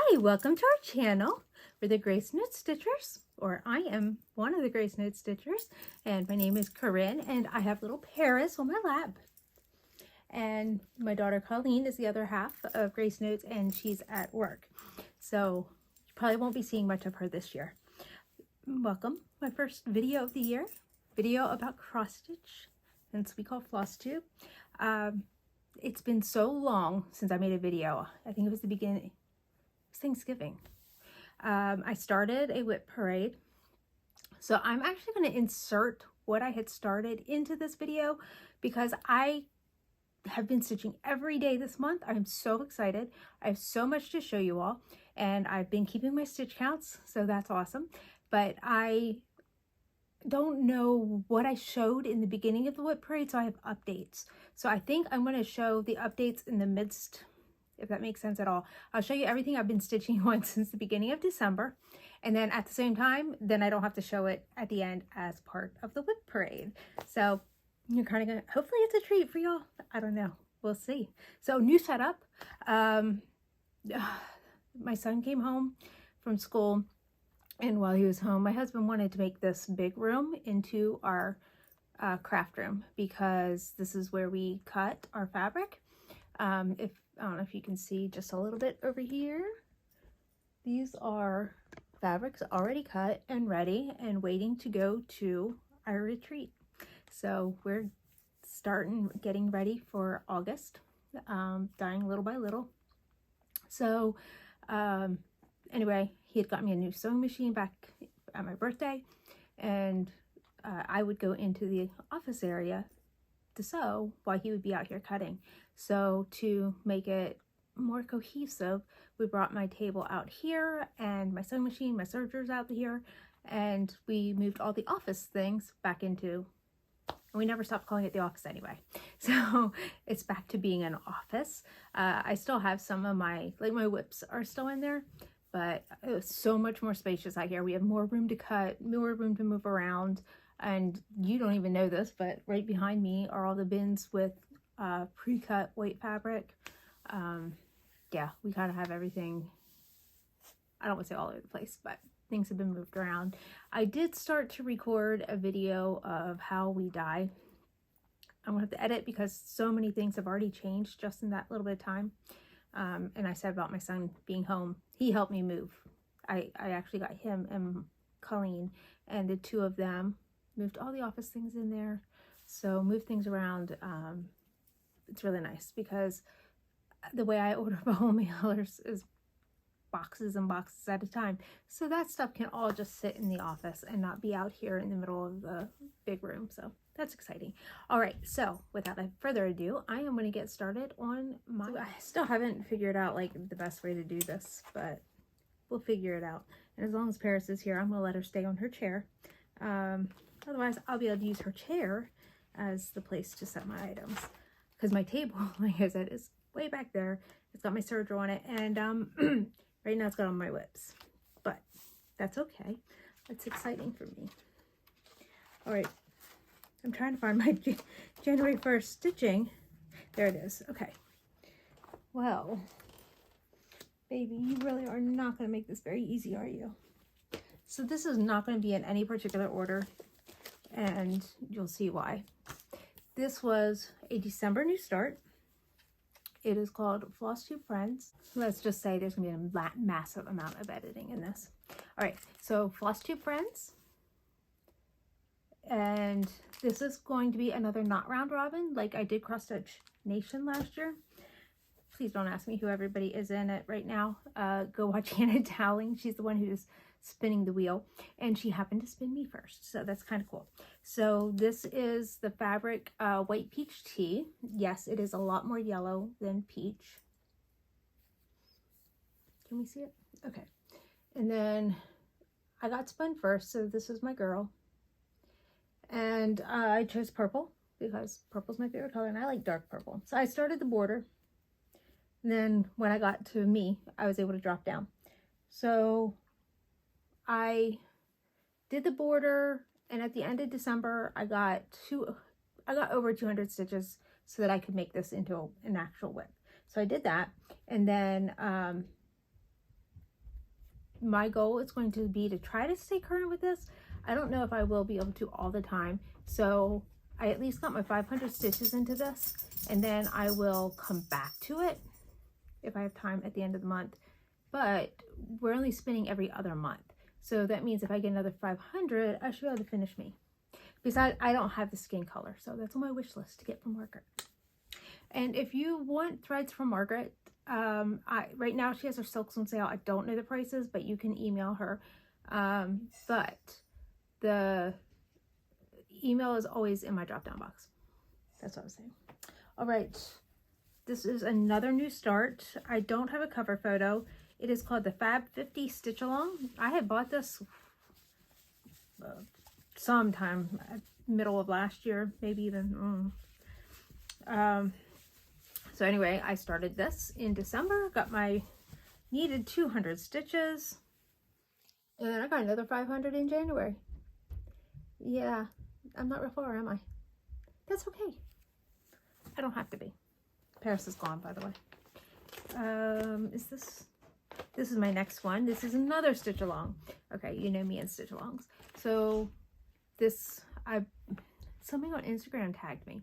Hi, welcome to our channel. We're the GraceNotesStitchers, or I am one of the GraceNotesStitchers, and my name is Corrin, and I have little Paris on my lap. And my daughter Colleen is the other half of Grace Notes, and she's at work. So you probably won't be seeing much of her this year. Welcome, my first video of the year, video about cross stitch, since we call Flosstube. It's been so long since I made a video. I think it was the beginning. Thanksgiving. I started a WIP parade, so I'm actually going to insert what I had started into this video because I have been stitching every day this month. I'm so excited. I have so much to show you all, and I've been keeping my stitch counts, so that's awesome. But I don't know what I showed in the beginning of the WIP parade, so I have updates. So I think I'm going to show the updates in the midst, if that makes sense at all. I'll show you everything I've been stitching on since the beginning of December, and then at the same time, then I don't have to show it at the end as part of the WIP parade. So you're kind of gonna, hopefully it's a treat for y'all. I don't know, we'll see. So new setup. My son came home from school, and while he was home, my husband wanted to make this big room into our craft room because this is where we cut our fabric. I don't know if you can see just a little bit over here. These are fabrics already cut and ready and waiting to go to our retreat. So we're getting ready for August, dying little by little. So anyway, he had got me a new sewing machine back at my birthday, and I would go into the office area to sew while he would be out here cutting. So to make it more cohesive, we brought my table out here and my sewing machine, my sergers out here, and we moved all the office things back into, and we never stopped calling it the office anyway. So it's back to being an office. I still have some of my WIPs are still in there, but it was so much more spacious out here. We have more room to cut, more room to move around. And you don't even know this, but right behind me are all the bins with pre-cut white fabric. Yeah, we kind of have everything. I don't want to say all over the place, but things have been moved around. I did start to record a video of how we dye. I'm gonna have to edit because so many things have already changed just in that little bit of time. And I said about my son being home, he helped me move. I actually got him and Colleen, and the two of them moved all the office things in there. So move things around. It's really nice because the way I order home mailers is boxes and boxes at a time. So that stuff can all just sit in the office and not be out here in the middle of the big room. So that's exciting. All right, so without further ado, I am going to get started on my, I still haven't figured out like the best way to do this, but we'll figure it out. And as long as Paris is here, I'm going to let her stay on her chair. Otherwise, I'll be able to use her chair as the place to set my items. Because my table, like I said, is way back there. It's got my serger on it. And right now it's got all my WIPs. But that's okay. It's exciting for me. All right. I'm trying to find my January 1st stitching. There it is. Okay. Well, baby, you really are not going to make this very easy, are you? So this is not going to be in any particular order, and you'll see why. This was a December new start. It is called Flosstube Friends. Let's just say there's going to be a massive amount of editing in this. All right, so Flosstube Friends. And this is going to be another not round robin, like I did Cross Stitch Nation last year. Please don't ask me who everybody is in it right now. Go watch Hannah Dowling. She's the one who's spinning the wheel, and she happened to spin me first, so that's kind of cool. So this is the fabric white peach tea. Yes, it is a lot more yellow than peach. Can we see it? Okay. And then I got spun first, so this is my girl. And I chose purple because purple's my favorite color, and I like dark purple. So I started the border, and then when I got to me, I was able to drop down. So I did the border, and at the end of December, I got over 200 stitches so that I could make this into an actual WIP. So I did that, and then my goal is going to be to try to stay current with this. I don't know if I will be able to all the time, so I at least got my 500 stitches into this, and then I will come back to it if I have time at the end of the month. But we're only spinning every other month, so that means if I get another 500, I should be able to finish me. Besides, I don't have the skin color, so that's on my wish list to get from Margaret. And if you want threads from Margaret, right now she has her silks on sale. I don't know the prices, but you can email her. But the email is always in my drop down box. That's what I was saying. All right, this is another new start. I don't have a cover photo. It is called the Fab 50 Stitch Along. I had bought this sometime middle of last year, maybe even. So anyway, I started this in December, got my needed 200 stitches, and then I got another 500 in January. Yeah, I'm not real far, am I? That's okay. I don't have to be. Paris is gone, by the way. This is my next one. This is another stitch along. Okay, you know me and stitch alongs. So this, somebody on Instagram tagged me.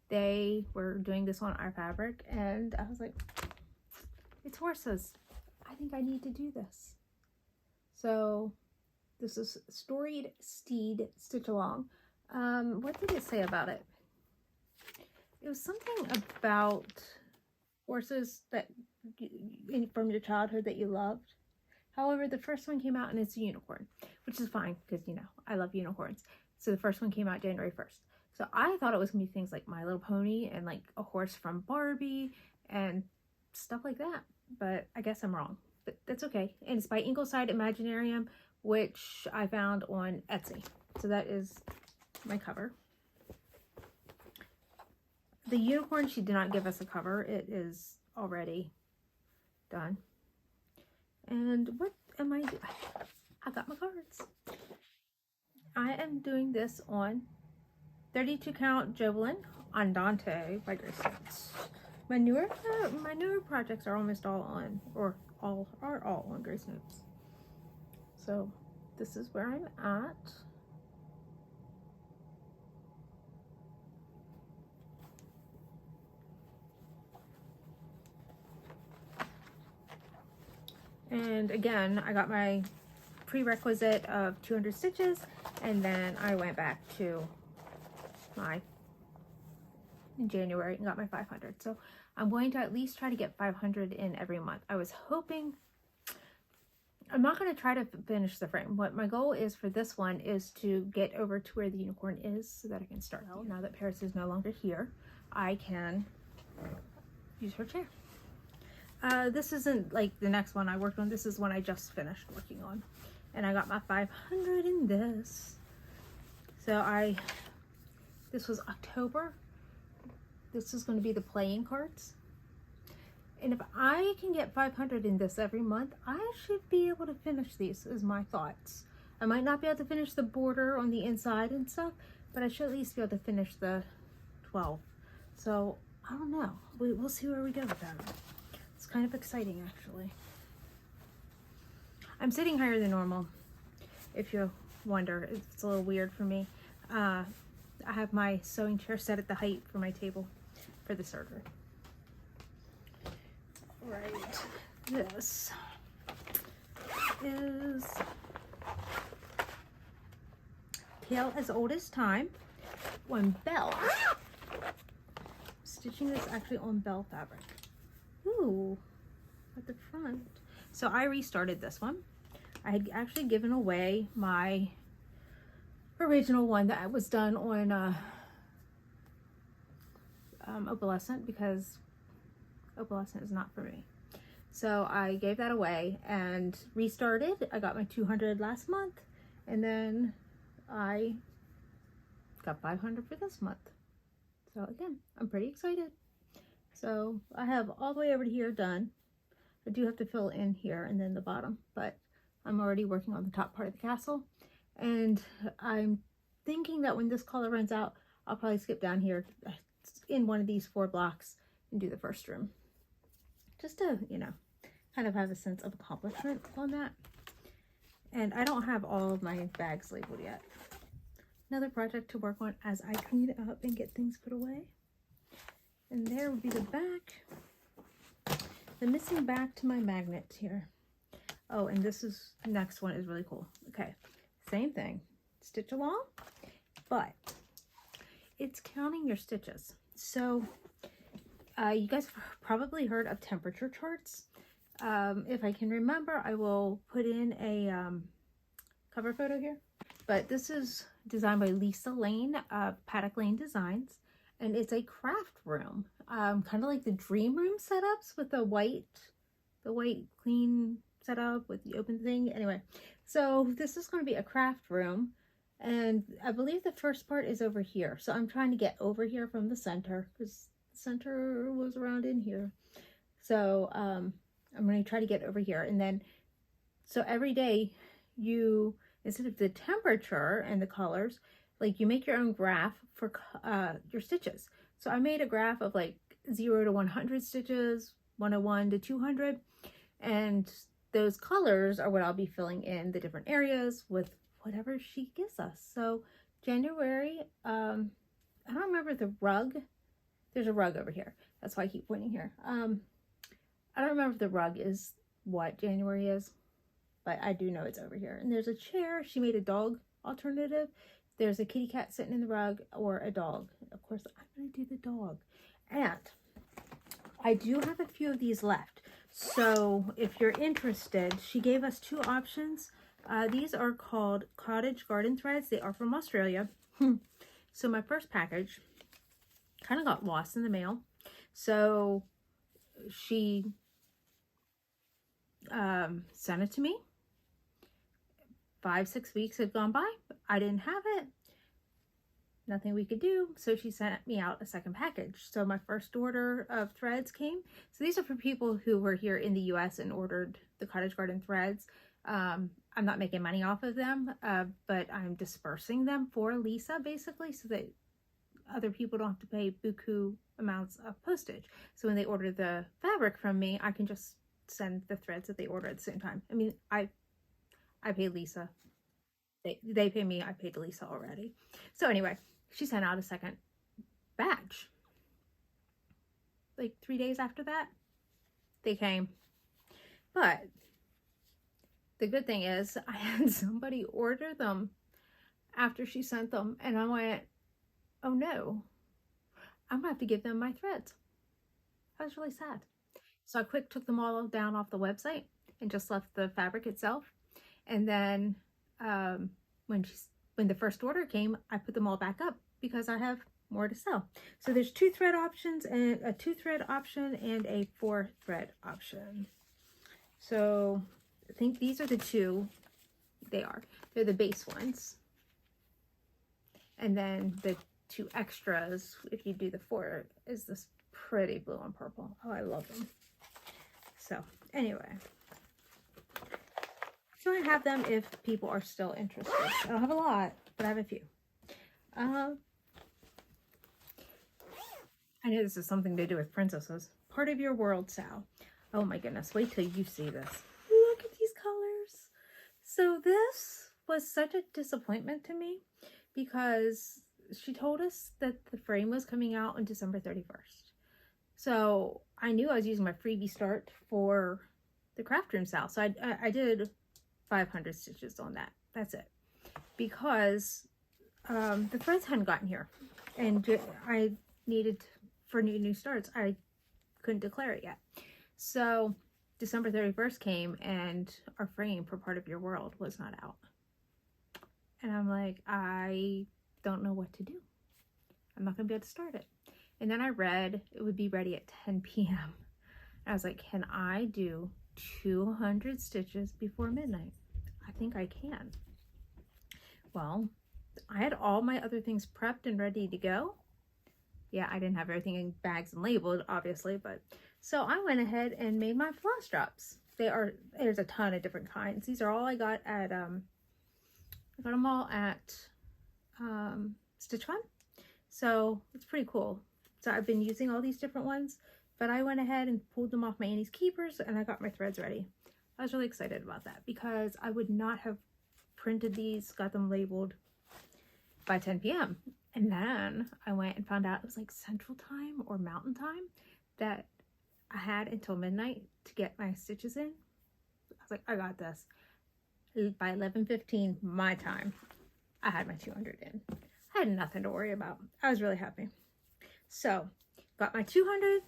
They were doing this on our fabric, and I was like, it's horses. I think I need to do this. So this is Storied Steed Stitch Along. What did it say about it? It was something about horses that from your childhood that you loved. However, the first one came out and it's a unicorn, which is fine because, you know, I love unicorns. So the first one came out January 1st. So I thought it was gonna be things like My Little Pony and like a horse from Barbie and stuff like that. But I guess I'm wrong, but that's okay. And it's by Ingleside Imaginarium, which I found on Etsy. So that is my cover. The unicorn, she did not give us a cover. It is already done. And what am I doing? I got my cards. I am doing this on 32 count Jovelin Andante by GraceNotes. My newer projects are almost all on, or all on GraceNotes. So this is where I'm at. And again, I got my prerequisite of 200 stitches, and then I went back to in January and got my 500. So I'm going to at least try to get 500 in every month. I was hoping, I'm not going to try to finish the frame. What my goal is for this one is to get over to where the unicorn is so that I can start out. Now that Paris is no longer here, I can use her chair. This isn't like the next one I worked on. This is one I just finished working on. And I got my 500 in this. So this was October. This is going to be the playing cards. And if I can get 500 in this every month, I should be able to finish these, is my thoughts. I might not be able to finish the border on the inside and stuff, but I should at least be able to finish the 12. So I don't know. We'll see where we go with that. It's kind of exciting, actually. I'm sitting higher than normal, if you wonder. It's a little weird for me. I have my sewing chair set at the height for my table for the surgery. Right, this is Tale as Old as Time on Bell. Stitching this actually on Bell fabric. Ooh, at the front. So I restarted this one. I had actually given away my original one that was done on Opalescent because Opalescent is not for me. So I gave that away and restarted. I got my 200 last month, and then I got 500 for this month. So again, I'm pretty excited. So I have all the way over to here done. I do have to fill in here and then the bottom, but I'm already working on the top part of the castle. And I'm thinking that when this color runs out, I'll probably skip down here in one of these 4 blocks and do the first room. Just to, you know, kind of have a sense of accomplishment on that. And I don't have all of my bags labeled yet. Another project to work on as I clean it up and get things put away. And there would be the back. The missing back to my magnets here. Oh, and this is, the next one is really cool. Okay, same thing. Stitch along, but it's counting your stitches. So you guys have probably heard of temperature charts. If I can remember, I will put in a cover photo here. But this is designed by Lisa Lane of Paddock Lane Designs, and it's a craft room, kind of like the dream room setups with the white clean setup with the open thing. Anyway, so this is going to be a craft room, and I believe the first part is over here. So I'm trying to get over here from the center because the center was around in here. So I'm going to try to get over here, and then so every day you, instead of the temperature and the colors, like you make your own graph for your stitches. So I made a graph of like 0 to 100 stitches, 101 to 200, and those colors are what I'll be filling in the different areas with whatever she gives us. So January, I don't remember the rug. There's a rug over here. That's why I keep pointing here. I don't remember if the rug is what January is, but I do know it's over here. And there's a chair. She made a dog alternative. There's a kitty cat sitting in the rug or a dog. Of course, I'm going to do the dog. And I do have a few of these left. So if you're interested, she gave us 2 options. These are called cottage garden threads. They are from Australia. So my first package kind of got lost in the mail. So she sent it to me. 5-6 weeks had gone by. I didn't have it. Nothing we could do. So she sent me out a second package. So my first order of threads came. So these are for people who were here in the US and ordered the cottage garden threads. I'm not making money off of them, but I'm dispersing them for Lisa basically so that other people don't have to pay buku amounts of postage. So when they order the fabric from me, I can just send the threads that they order at the same time. I mean, I pay Lisa. They pay me. I paid Lisa already. So anyway, she sent out a second batch. Like 3 days after that, they came. But the good thing is I had somebody order them after she sent them. And I went, oh no, I'm going to have to give them my threads. I was really sad. So I quick took them all down off the website and just left the fabric itself. And then when the first order came, I put them all back up because I have more to sell. So there's 2 thread options, and a 2-thread option and a 4-thread option. So I think these are the 2. They're the base ones. And then the 2 extras, if you do the 4, is this pretty blue and purple. Oh, I love them. So anyway. So I have them if people are still interested. I don't have a lot, but I have a few. I know this is something to do with princesses. Part of your world, Sal. Oh my goodness, wait till you see this. Look at these colors. So this was such a disappointment to me because she told us that the frame was coming out on December 31st. So I knew I was using my freebie start for the craft room sale. So I did 500 stitches on that. That's it. Because the threads hadn't gotten here. And I needed, for new starts, I couldn't declare it yet. So December 31st came and our frame for Part of Your World was not out. And I'm like, I don't know what to do. I'm not going to be able to start it. And then I read it would be ready at 10 p.m. I was like, can I do 200 stitches before midnight? I think I can. Well, I had all my other things prepped and ready to go. Yeah, I didn't have everything in bags and labeled, obviously, but so I went ahead and made my floss drops. There's a ton of different kinds. These are all I got at, I got them all at Stitch Fun. So it's pretty cool. So I've been using all these different ones, but I went ahead and pulled them off my Annie's Keepers and I got my threads ready. I was really excited about that because I would not have printed these, got them labeled by 10 p.m. And then I went and found out it was like Central Time or Mountain Time that I had until midnight to get my stitches in. I was like, I got this. By 11:15 my time, I had my 200 in. I had nothing to worry about. I was really happy. So, got my 200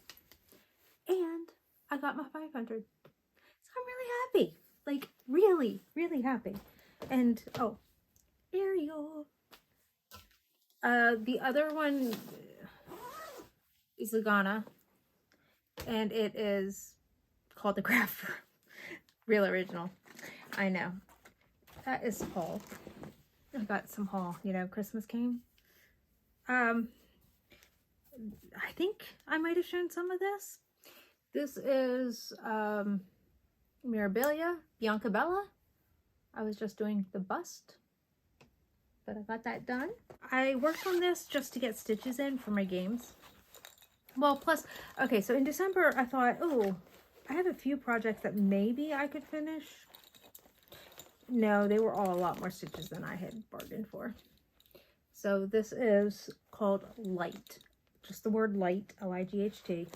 and I got my 500. So I'm really happy. Like, really, really happy. And, oh, Ariel. The other one is Lagana, and it is called the Craft Real Original. I know. That is haul. I got some haul. You know, Christmas came. I think I might have shown some of this. This is Mirabilia Biancabella. I was just doing the bust, but I got that done. I worked on this just to get stitches in for my games. Well, plus, okay, so in December, I thought, oh, I have a few projects that maybe I could finish. No, they were all a lot more stitches than I had bargained for. So this is called Light. Just the word Light, L-I-G-H-T.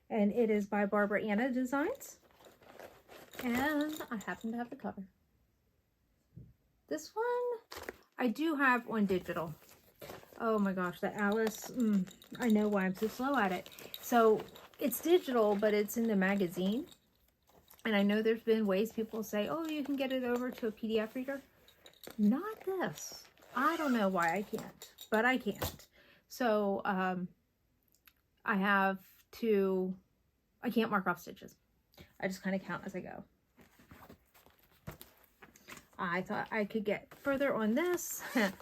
And it is by Barbara Anna Designs. And I happen to have the cover. This one I do have on digital. Oh my gosh, that Alice, I know why I'm so slow at it. So it's digital, but it's in the magazine. And I know there's been ways people say, oh, you can get it over to a PDF reader. Not this. I don't know why I can't, but I can't. So I have to, I can't mark off stitches. I just kind of count as I go. I thought I could get further on this. And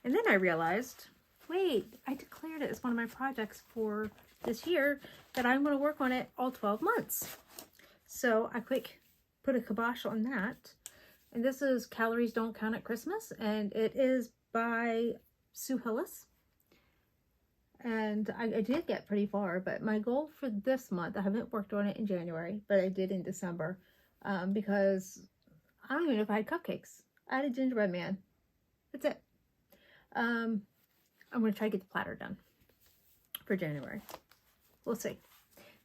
then I realized, wait, I declared it as one of my projects for this year that I'm going to work on it all 12 months. So I put a kibosh on that. And this is Calories Don't Count at Christmas. And it is by Sue Hillis. And I did get pretty far, but my goal for this month, I haven't worked on it in January, but I did in December, because I don't even know if I had cupcakes. I had a gingerbread man. That's it. I'm going to try to get the platter done for January. We'll see.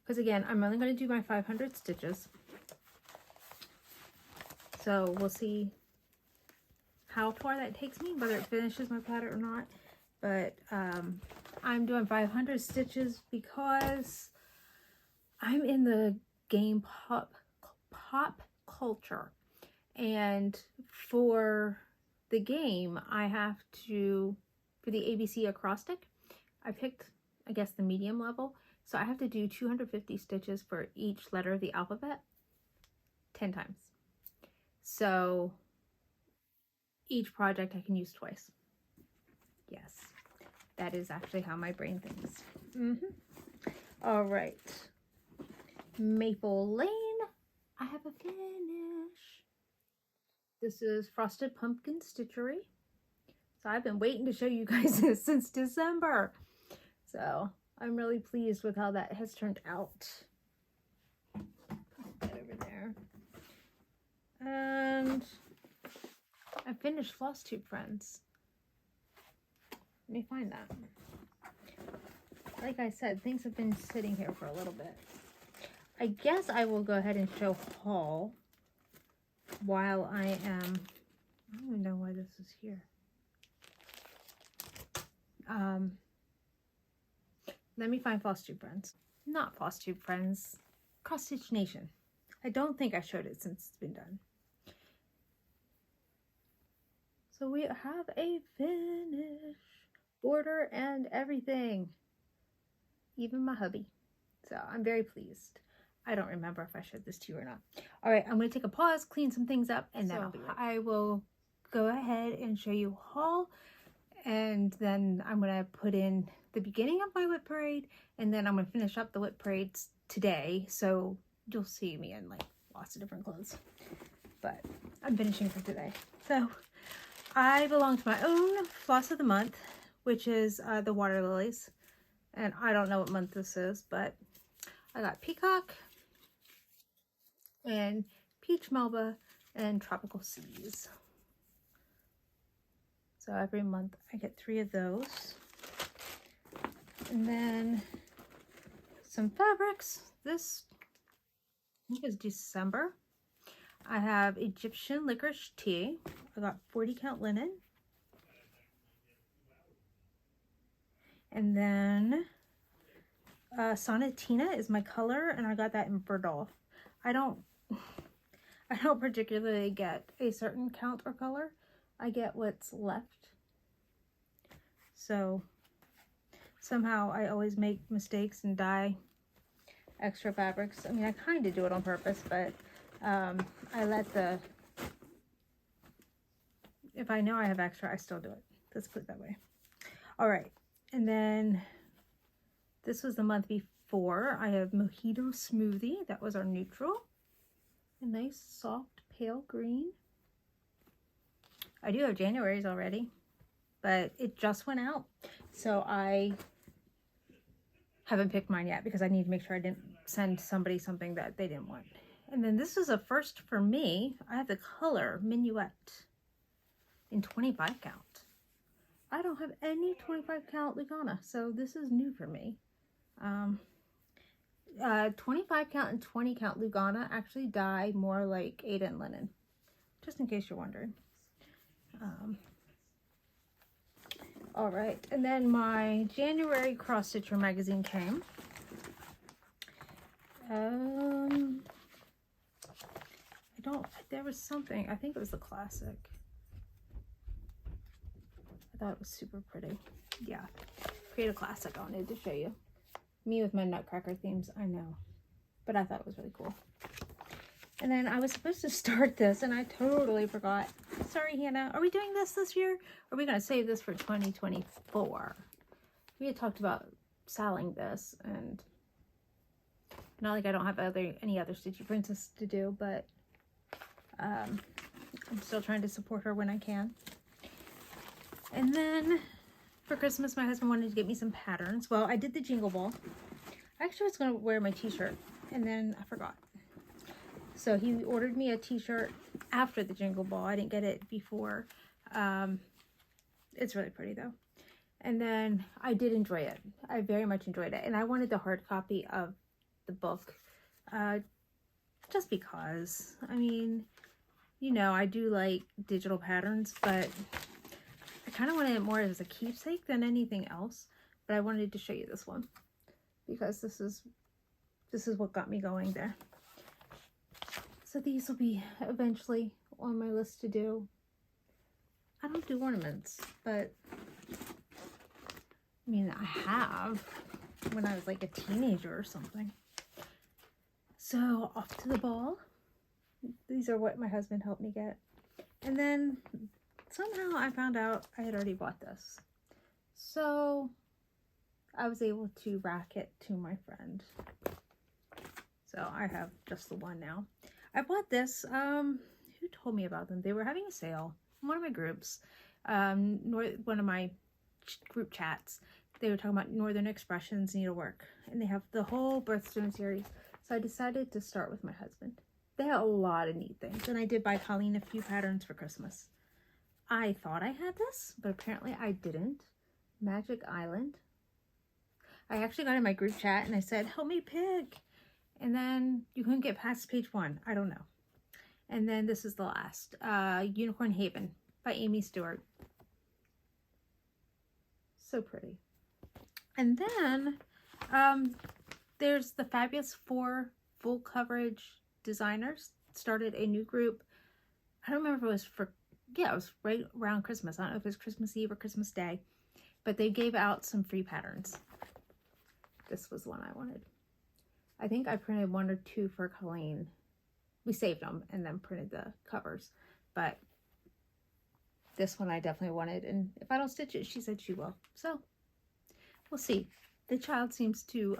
Because again, I'm only going to do my 500 stitches. So we'll see how far that takes me, whether it finishes my platter or not. But I'm doing 500 stitches because I'm in the game pop culture. And for the game, I have to, for the ABC acrostic, I picked, I guess, the medium level. So I have to do 250 stitches for each letter of the alphabet 10 times. So each project I can use twice. Yes, that is actually how my brain thinks. All right. Maple Lane. I have a finish. This is Frosted Pumpkin Stitchery. So I've been waiting to show you guys this since December. So I'm really pleased with how that has turned out. Put that over there. And I finished Flosstube, friends. Let me find that. Like I said, things have been sitting here for a little bit. I guess I will go ahead and show haul while I am, I don't even know why this is here. Let me find Flosstube Friends. Not Flosstube Friends, Cross Stitch Nation. I don't think I showed it since it's been done. So we have a finish. Border and everything. Even my hubby. So I'm very pleased. I don't remember if I showed this to you or not. All right, I'm going to take a pause, clean some things up, and then I'll be right. I will go ahead and show you haul, and then I'm going to put in the beginning of my WIP parade, and then I'm going to finish up the WIP parades today, so you'll see me in like lots of different clothes. But I'm finishing for today. So I belong to my own floss of the month, which is the Water Lilies, and I don't know what month this is, but I got Peacock and Peach Melba, and Tropical Seas. So every month I get 3 of those. And then some fabrics. This, I think, is December. I have Egyptian licorice tea. I got 40 count linen. And then Sonatina is my color, and I got that in Burdoll. I don't particularly get a certain count or color. I get what's left. So somehow I always make mistakes and dye extra fabrics. I mean, I kind of do it on purpose, but I let the, if I know I have extra, I still do it. Let's put it that way. All right. And then this was the month before. I have Mojito Smoothie. That was our neutral. A nice, soft, pale green. I do have January's already, but it just went out. So I haven't picked mine yet because I need to make sure I didn't send somebody something that they didn't want. And then this is a first for me. I have the color Minuet in 25 count. I don't have any 25 count Lugana, so this is new for me. 25 count and 20 count Lugana actually dye more like Aden linen, just in case you're wondering. All right, and then my January cross stitcher magazine came. There was something, I think it was the classic. I thought it was super pretty. Yeah, create a classic. I wanted to show you. Me with my Nutcracker themes, I know. But I thought it was really cool. And then I was supposed to start this and I totally forgot. Sorry, Hannah. Are we doing this year? Or are we going to save this for 2024? We had talked about selling this, and not like I don't have any other Stitchy Princess to do, but I'm still trying to support her when I can. And then for Christmas, my husband wanted to get me some patterns. Well, I did the Jingle Ball. I actually was going to wear my t-shirt, and then I forgot. So he ordered me a t-shirt after the Jingle Ball. I didn't get it before. It's really pretty, though. And then I did enjoy it. I very much enjoyed it. And I wanted the hard copy of the book just because. I mean, you know, I do like digital patterns, but I kind of wanted it more as a keepsake than anything else. But I wanted to show you this one because this is what got me going there. So these will be eventually on my list to do. I don't do ornaments, but I mean, I have when I was like a teenager or something. So off to the ball. These are what my husband helped me get. And then somehow I found out I had already bought this. So I was able to rack it to my friend. So I have just the one now. I bought this. Who told me about them? They were having a sale in one of my groups. One of my group chats. They were talking about Northern Expressions needlework. And they have the whole birthstone series. So I decided to start with my husband. They have a lot of neat things. And I did buy Colleen a few patterns for Christmas. I thought I had this, but apparently I didn't. Magic Island. I actually got in my group chat and I said, help me pick. And then you couldn't get past page 1. I don't know. And then this is the last. Unicorn Haven by Amy Stewart. So pretty. And then there's the Fabulous 4 full coverage designers started a new group. I don't remember if it was for, yeah, it was right around Christmas. I don't know if it was Christmas Eve or Christmas Day, but they gave out some free patterns. This was one I wanted. I think I printed 1 or 2 for Colleen. We saved them and then printed the covers, but this one I definitely wanted, and if I don't stitch it, she said she will. So we'll see. The child seems to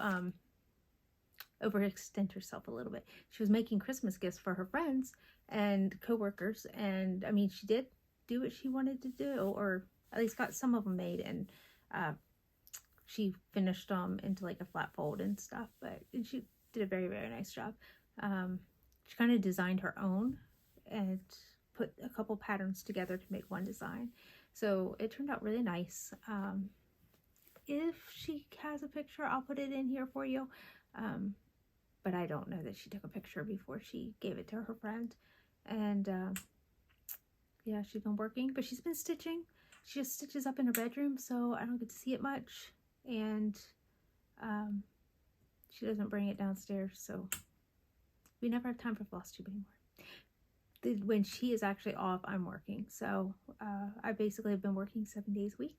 overextend herself a little bit. She was making Christmas gifts for her friends and co-workers, and I mean, she did do what she wanted to do, or at least got some of them made, and she finished them into like a flat fold and stuff, but she did a very, very nice job. she kind of designed her own and put a couple patterns together to make one design. So it turned out really nice. If she has a picture, I'll put it in here for you. But I don't know that she took a picture before she gave it to her friend. And yeah, she's been working, but she's been stitching. She just stitches up in her bedroom, so I don't get to see it much. And she doesn't bring it downstairs, so we never have time for Flosstube anymore. When she is actually off, I'm working. So I basically have been working 7 days a week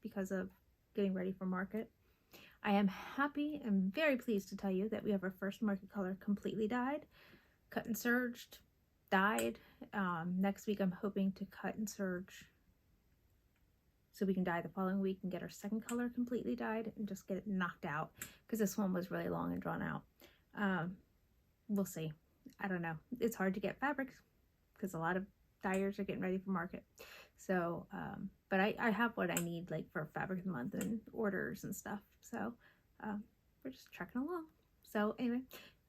because of getting ready for market. I am happy and very pleased to tell you that we have our first market color completely dyed, cut and serged, dyed. Next week I'm hoping to cut and serge so we can dye the following week and get our second color completely dyed and just get it knocked out, because this one was really long and drawn out. We'll see. I don't know. It's hard to get fabrics because a lot of dyers are getting ready for market. So, but I have what I need, like for fabric of the month and orders and stuff. So we're just trekking along. So anyway,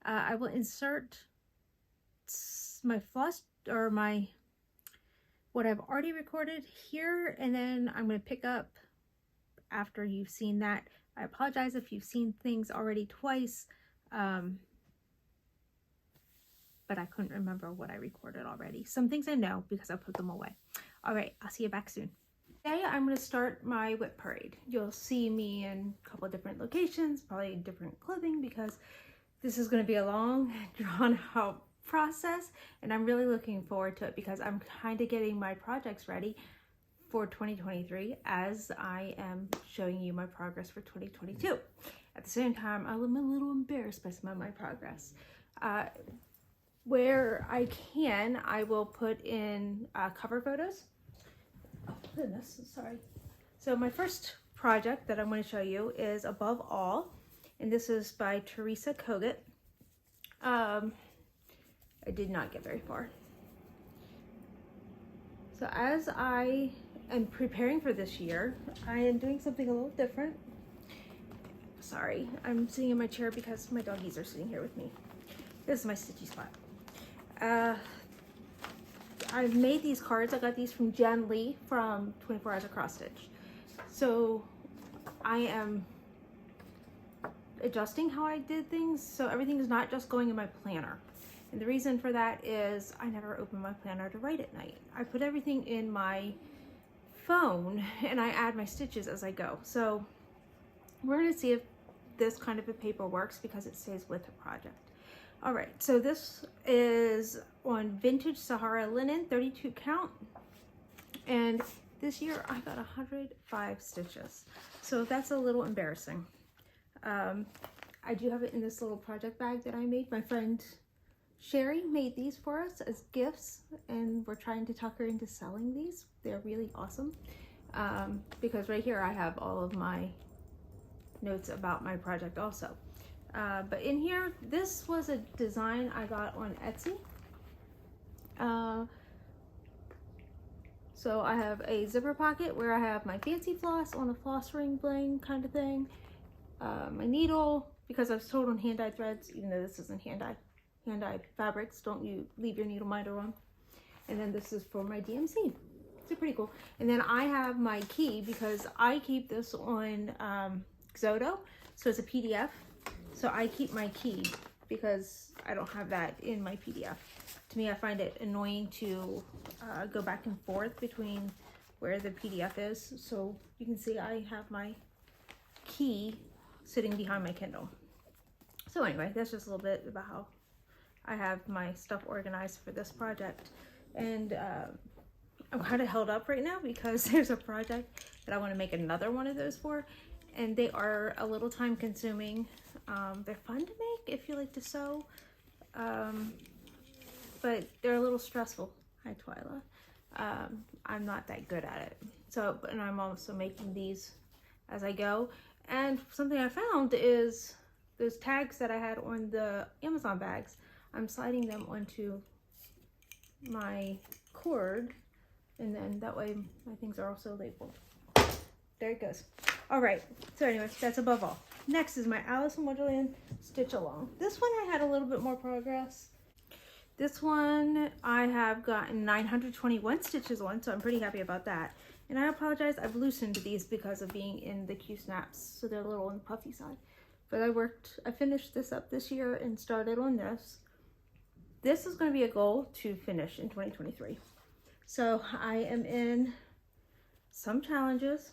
I will insert my floss or my what I've already recorded here, and then I'm going to pick up after you've seen that. I apologize if you've seen things already twice, but I couldn't remember what I recorded already. Some things I know because I put them away. All right, I'll see you back soon. Today I'm going to start my WIP parade. You'll see me in a couple of different locations, probably different clothing, because this is going to be a long, drawn out process, and I'm really looking forward to it because I'm kind of getting my projects ready for 2023 as I am showing you my progress for 2022. At the same time, I'm a little embarrassed by some of my progress. Where I can, I will put in cover photos. Oh goodness, sorry. So my first project that I'm going to show you is Above All, and this is by Teresa Kogut. I did not get very far. So as I am preparing for this year, I am doing something a little different. Sorry, I'm sitting in my chair because my doggies are sitting here with me. This is my stitchy spot. I've made these cards. I got these from Jen Lee from 24 Hours of Cross Stitch. So I am adjusting how I did things, so everything is not just going in my planner. And the reason for that is I never open my planner to write at night. I put everything in my phone and I add my stitches as I go. So we're going to see if this kind of a paper works because it stays with the project. All right, so this is on Vintage Sahara Linen, 32 count. And this year I got 105 stitches. So that's a little embarrassing. I do have it in this little project bag that I made. My friend Sherry made these for us as gifts, and we're trying to talk her into selling these. They're really awesome. Because right here I have all of my notes about my project also. But in here, this was a design I got on Etsy. So I have a zipper pocket where I have my fancy floss on a floss ring bling kind of thing. My needle, because I was told on hand-dyed threads, even though this isn't hand-dyed fabrics, don't you leave your needle minder on. And then this is for my DMC. It's pretty cool. And then I have my key because I keep this on Xodo, so it's a PDF. So I keep my key because I don't have that in my PDF. To me, I find it annoying to go back and forth between where the PDF is. So you can see I have my key sitting behind my Kindle. So anyway, that's just a little bit about how I have my stuff organized for this project. And I'm kind of held up right now because there's a project that I want to make another one of those for. And they are a little time consuming. They're fun to make if you like to sew, but they're a little stressful. Hi, Twyla. I'm not that good at it. So, and I'm also making these as I go. And something I found is those tags that I had on the Amazon bags, I'm sliding them onto my cord, and then that way my things are also labeled. There it goes. All right, so anyway, that's Above All. Next is my Alice in Wonderland Stitch Along. This one I had a little bit more progress. This one I have gotten 921 stitches on, so I'm pretty happy about that. And I apologize, I've loosened these because of being in the Q snaps, so they're a little on the puffy side. But I finished this up this year and started on this. This is going to be a goal to finish in 2023. So I am in some challenges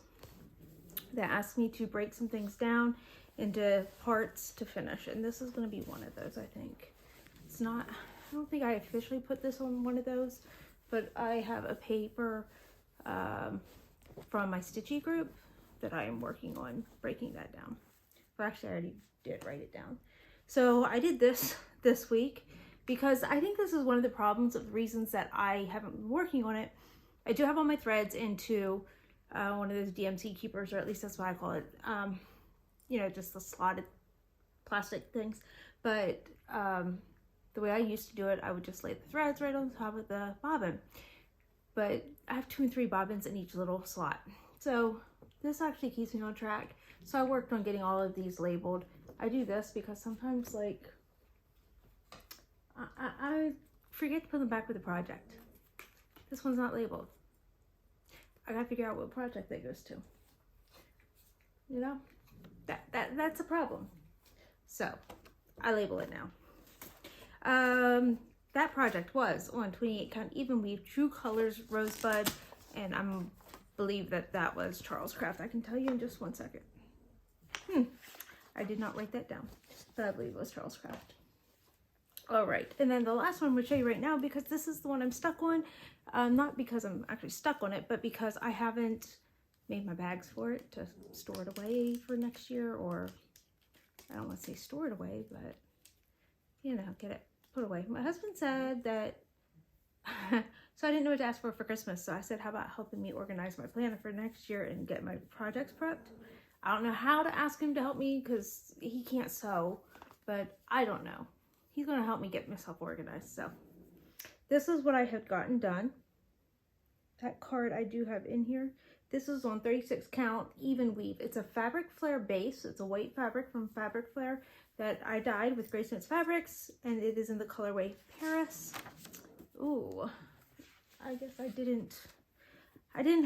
that ask me to break some things down into parts to finish. And this is going to be one of those, I think. It's not, I don't think I officially put this on one of those, but I have a paper from my Stitchy group that I am working on breaking that down. Well, actually, I already did write it down. So I did this week because I think this is one of the problems of the reasons that I haven't been working on it. I do have all my threads into one of those DMC keepers, or at least that's what I call it. You know, just the slotted plastic things. But the way I used to do it, I would just lay the threads right on top of the bobbin. But I have 2 and 3 bobbins in each little slot. So this actually keeps me on track. So I worked on getting all of these labeled. I do this because sometimes, like, I forget to put them back with the project. This one's not labeled. I gotta figure out what project that goes to. You know, that's a problem. So I label it now. That project was on 28 count even weave, True Colors Rosebud, and I believe that was Charles Craft. I can tell you in just 1 second. I did not write that down, but I believe it was Charles Craft. All right, and then the last one I'm going to show you right now, because this is the one I'm stuck on. Not because I'm actually stuck on it, but because I haven't made my bags for it to store it away for next year, or I don't want to say store it away, but you know, get it put away. My husband said that, so I didn't know what to ask for Christmas, so I said, how about helping me organize my planner for next year and get my projects prepped? I don't know how to ask him to help me because he can't sew, but I don't know. He's going to help me get myself organized. So this is what I have gotten done. That card I do have in here. This is on 36 count even weave. It's a fabric flare base. It's a white fabric from Fabric Flare that I dyed with Grace Notes Fabrics, and it is in the colorway Paris. Ooh, I guess I didn't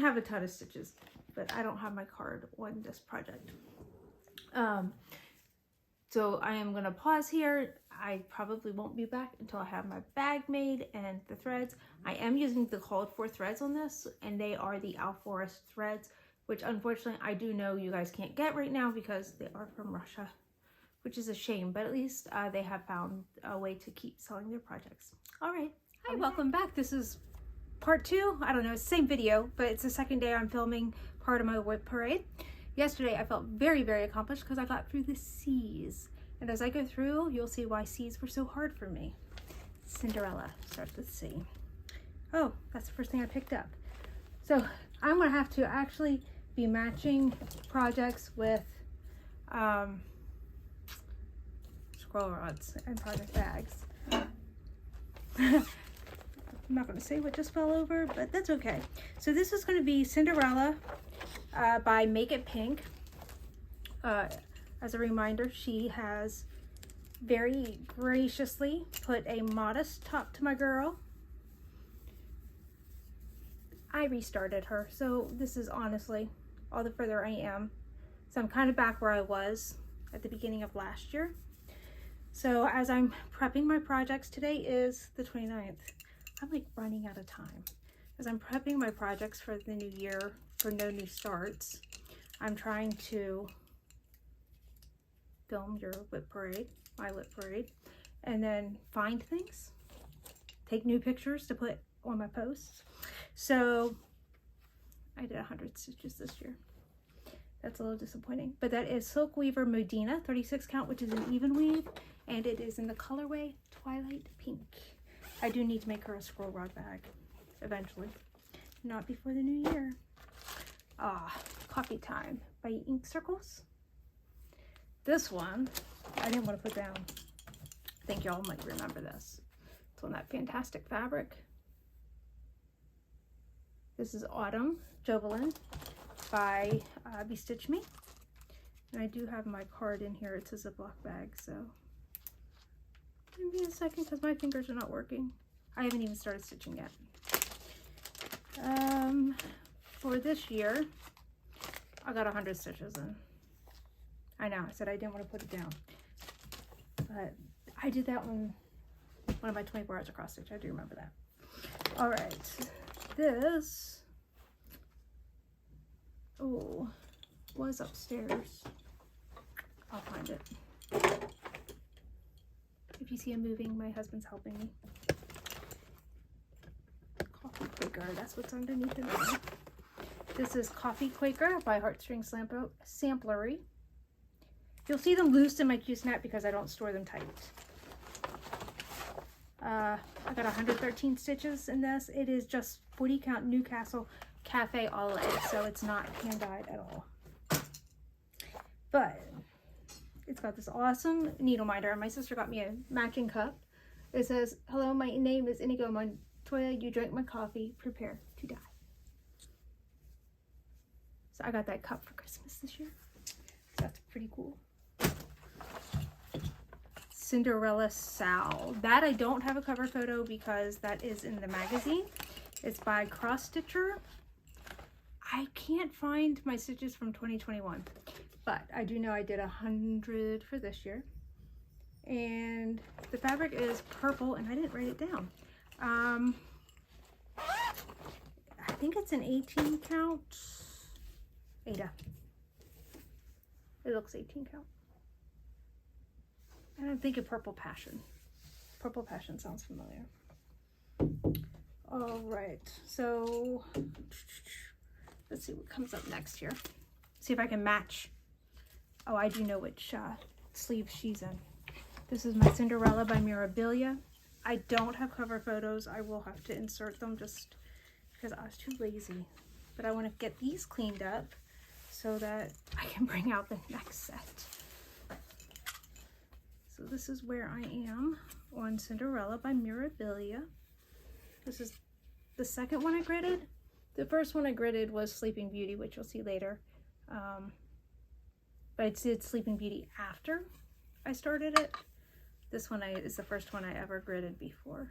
have a ton of stitches, but I don't have my card on this project. So I am going to pause here. I probably won't be back until I have my bag made and the threads. I am using the called for threads on this, and they are the Al Forest threads, which unfortunately I do know you guys can't get right now because they are from Russia, which is a shame, but at least they have found a way to keep selling their projects. All right. Hi, welcome back. This is part 2. I don't know, it's the same video, but it's the second day I'm filming part of my WIP parade. Yesterday I felt very, very accomplished because I got through the C's. And as I go through, you'll see why C's were so hard for me. Cinderella starts with C. Oh, that's the first thing I picked up. So I'm gonna have to actually be matching projects with scroll rods and project bags. I'm not going to say what just fell over, but that's okay. So this is going to be Cinderella by Make It Pink. As a reminder, she has very graciously put a modest top to my girl. I restarted her, so this is honestly all the further I am. So I'm kind of back where I was at the beginning of last year. So as I'm prepping my projects, today is the 29th. I'm like running out of time. As I'm prepping my projects for the new year, for no new starts, I'm trying to film your WIP parade, my WIP parade, and then find things, take new pictures to put on my posts. So I did 100 stitches this year. That's a little disappointing, but that is Silk Weaver Modena 36 count, which is an even weave, and it is in the colorway Twilight Pink. I do need to make her a scroll rod bag eventually, not before the new year. Coffee Time by Ink Circles. This one I didn't want to put down. I think y'all might remember this. It's on that fantastic fabric. This is Autumn Jovelin by Bestitch Me, and I do have my card in here. It's a Ziploc bag, so Give me a second because my fingers are not working. I haven't even started stitching yet. For this year, I got 100 stitches in. I know, I said I didn't want to put it down. But I did that one of my 24 hours of cross stitch. I do remember that. All right, this was upstairs. I'll find it. If you see him moving, my husband's helping me. Coffee Quaker, that's what's underneath it. This is Coffee Quaker by Heartstring Samplery. You'll see them loose in my Q-snap because I don't store them tight. I got 113 stitches in this. It is just 40 count Newcastle Cafe Ole, so it's not hand dyed at all. But it's got this awesome needle minder. My sister got me a matching cup. It says, "Hello, my name is Inigo Montoya. You drank my coffee. Prepare to die." So I got that cup for Christmas this year. That's pretty cool. Cinderella Sal. That I don't have a cover photo because that is in the magazine. It's by Cross Stitcher. I can't find my stitches from 2021, but I do know I did 100 for this year. And the fabric is purple, and I didn't write it down. I think it's an 18 count. Ada. It looks 18 count. And I'm thinking Purple Passion. Purple Passion sounds familiar. All right, so let's see what comes up next here. See if I can match. Oh, I do know which sleeve she's in. This is my Cinderella by Mirabilia. I don't have cover photos. I will have to insert them just because I was too lazy. But I want to get these cleaned up so that I can bring out the next set. So this is where I am on Cinderella by Mirabilia. This is the second one I gridded. The first one I gridded was Sleeping Beauty, which you'll see later. But I did Sleeping Beauty after I started it. This one is the first one I ever gridded before.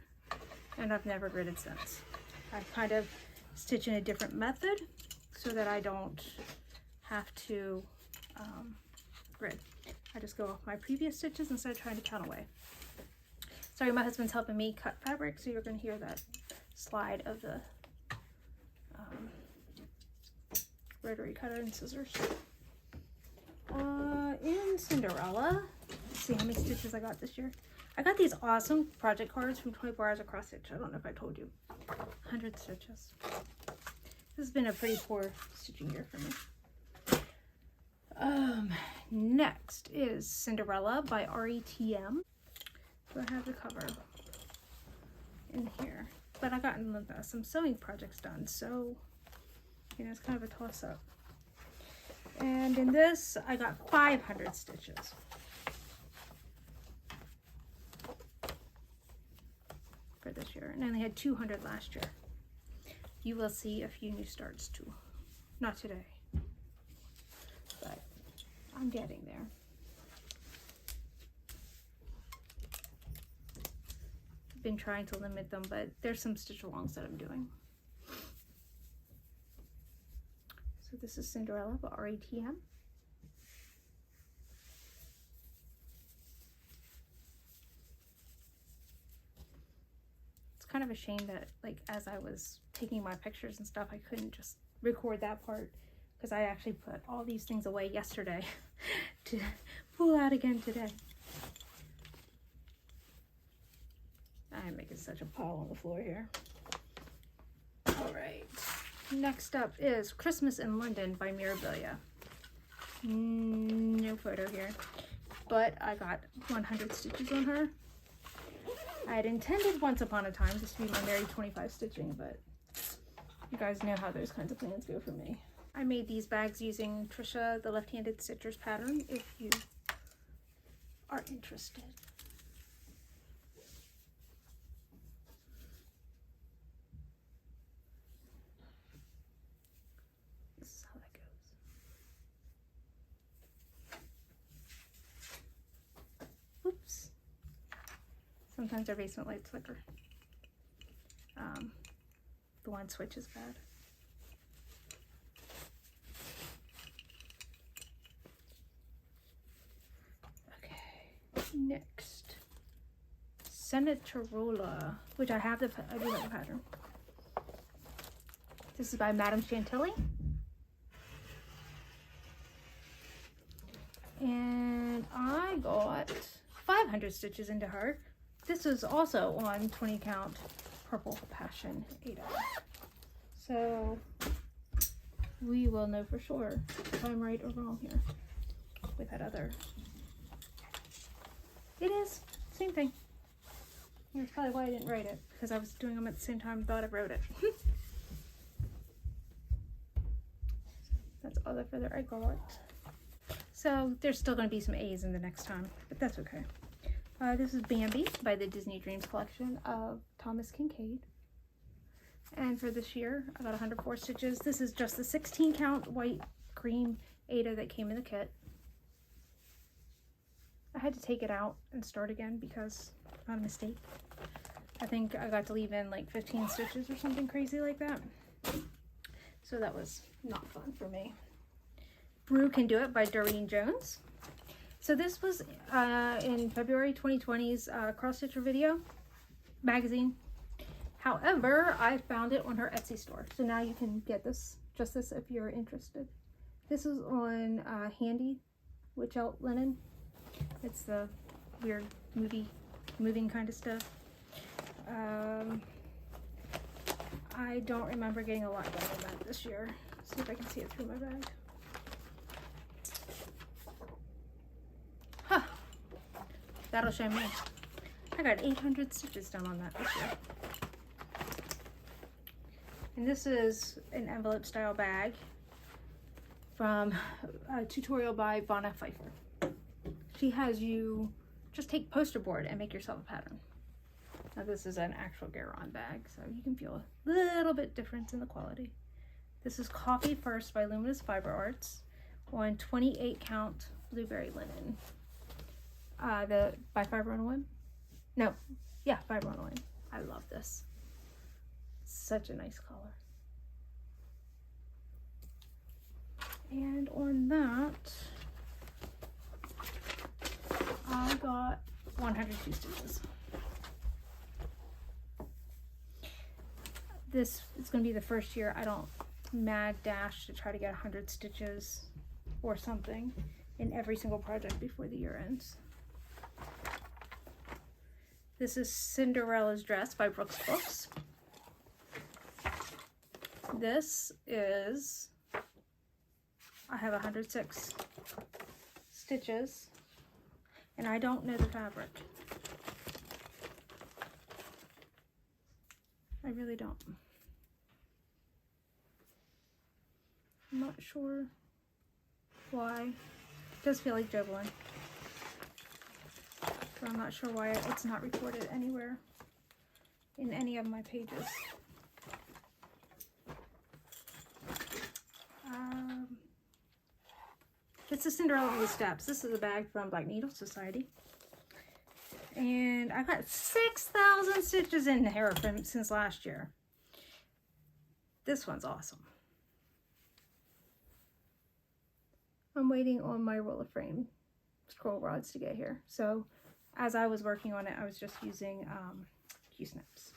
And I've never gridded since. I kind of stitch in a different method so that I don't have to grid. I just go off my previous stitches instead of trying to count away. Sorry, my husband's helping me cut fabric, so you're going to hear that slide of the rotary cutter and scissors. In Cinderella, let's see how many stitches I got this year. I got these awesome project cards from 24 Hours of Cross Stitch. I don't know if I told you. 100 stitches. This has been a pretty poor stitching year for me. Next is Cinderella by RETM. Do I have the cover in here? But I got some sewing projects done, so you know, it's kind of a toss-up. And in this, I got 500 stitches. For this year, and I only had 200 last year. You will see a few new starts too. Not today, but I'm getting there. I've been trying to limit them, but there's some stitch alongs that I'm doing. So this is Cinderella by RETM. Kind of a shame that, like, as I was taking my pictures and stuff, I couldn't just record that part because I actually put all these things away yesterday to pull out again today. I'm making such a pile on the floor here. All right, next up is Christmas in London by Mirabilia. No photo here, but I got 100 stitches on her. I had intended once upon a time this to be my Merry 25 stitching, but you guys know how those kinds of plans go for me. I made these bags using Trisha, the left-handed stitchers pattern, if you are interested. This is how that goes. Oops. Sometimes our basement lights flicker. The one switch is bad. Okay, next. Senatorulla, which I have I do have the pattern. This is by Madame Chantilly. And I got 500 stitches into her. This is also on 20 count Purple Passion 8. So we will know for sure if I'm right or wrong here with that other. It is, same thing. That's probably why I didn't write it, because I was doing them at the same time and thought I wrote it. That's all the further I got. So there's still going to be some A's in the next time, but that's okay. This is Bambi by the Disney Dreams collection of Thomas Kincaid. And for this year, I got 104 stitches. This is just the 16 count white cream Aida that came in the kit. I had to take it out and start again because not a mistake. I think I got to leave in like 15 stitches or something crazy like that. So that was not fun for me. Brew Can Do It by Doreen Jones. So this was in February 2020's Cross Stitcher video magazine. However, I found it on her Etsy store. So now you can get this, just this if you're interested. This is on Handy Witch Out Linen. It's the weird moving kind of stuff. I don't remember getting a lot done on that this year. See if I can see it through my bag. Huh. That'll show me. I got 800 stitches done on that this year. And this is an envelope style bag from a tutorial by Vonna Pfeiffer. She has you just take poster board and make yourself a pattern. Now this is an actual Garon bag, so you can feel a little bit difference in the quality. This is Coffee First by Luminous Fiber Arts on 28 count blueberry linen. By Fiber on a Whim? No, yeah, Fiber on a Whim. I love this. Such a nice color. And on that, I got 102 stitches. This is going to be the first year I don't mad dash to try to get 100 stitches or something in every single project before the year ends. This is Cinderella's Dress by Brooks Books. This is, I have 106 stitches and I don't know the fabric. I really don't. I'm not sure why. It does feel like Jovelin. So I'm not sure why it's not recorded anywhere in any of my pages. It's a Cinderella on the Steps. This is a bag from Black Needle Society. And I got 6,000 stitches in here since last year. This one's awesome. I'm waiting on my roller frame scroll rods to get here. So as I was working on it, I was just using Q-snaps.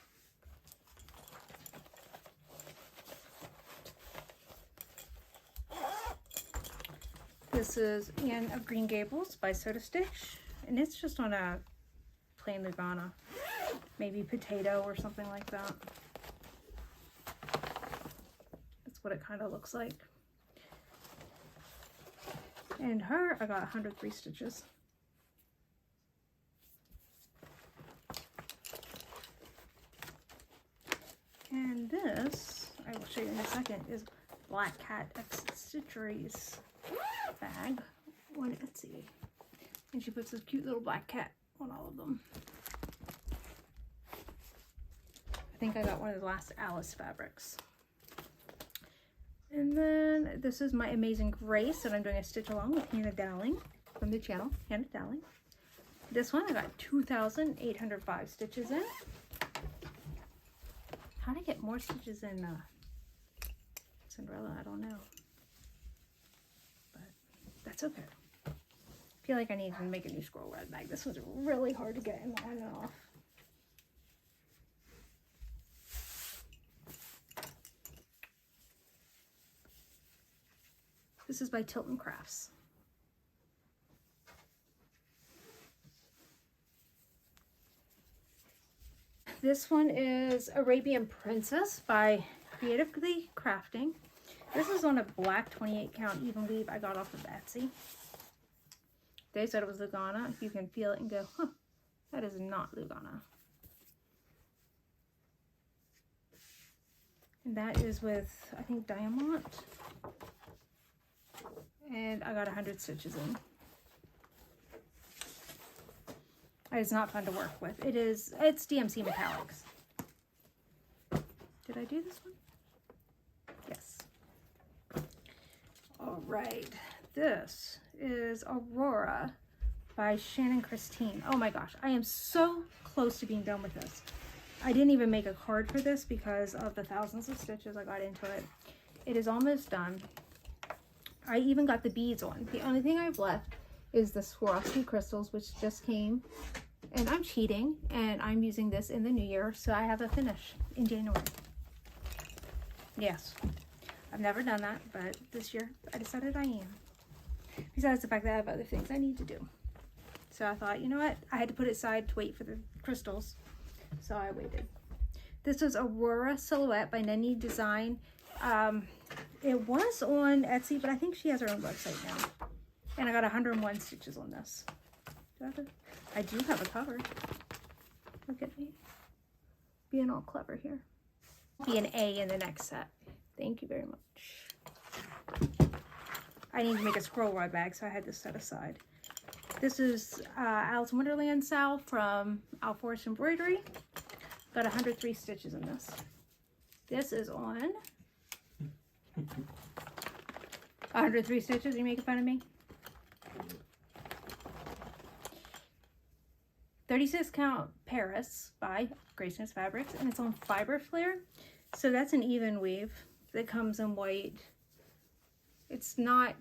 This is Anne of Green Gables by Soda Stitch, and it's just on a plain Lugana, maybe potato or something like that. That's what it kind of looks like. And her, I got 103 stitches. And this, I will show you in a second, is Black Cat X Stitcheries bag on Etsy. And she puts this cute little black cat on all of them. I think I got one of the last Alice fabrics. And then this is My Amazing Grace, and I'm doing a stitch along with Hannah Dowling from the channel, Hannah Dowling. This one I got 2,805 stitches in. How to get more stitches in Cinderella, I don't know. But that's okay. I feel like I need to make a new scroll rod bag. This was really hard to get in on and off. This is by Tilton Crafts. This one is Arabian Princess by Creatively Crafting. This is on a black 28 count even weave I got off of Etsy. They said it was Lugana. You can feel it and go, huh, that is not Lugana. And that is with, I think, Diamond. And I got 100 stitches in. It's not fun to work with. It's DMC Metallics. Did I do this one? Yes. All right. This is Aurora by Shannon Christine. Oh my gosh. I am so close to being done with this. I didn't even make a card for this because of the thousands of stitches I got into it. It is almost done. I even got the beads on. The only thing I've left is the Swarovski crystals, which just came, and I'm cheating, and I'm using this in the new year, so I have a finish in January. Yes, I've never done that, but this year I decided I am. Besides the fact that I have other things I need to do. So I thought, you know what, I had to put it aside to wait for the crystals, so I waited. This is Aurora Silhouette by Nenny Design. It was on Etsy, but I think she has her own website now. And I got 101 stitches on this. I do have a cover. Look at me. Being all clever here. Be an A in the next set. Thank you very much. I need to make a scroll rod bag, so I had this set aside. This is Alice in Wonderland Sal from Alforce Embroidery. Got 103 stitches in this. This is on 103 stitches. Are you making fun of me? 36 count Paris by GraceNotesStitchers Fabrics, and it's on Fiber Flare. So that's an even weave that comes in white. It's not,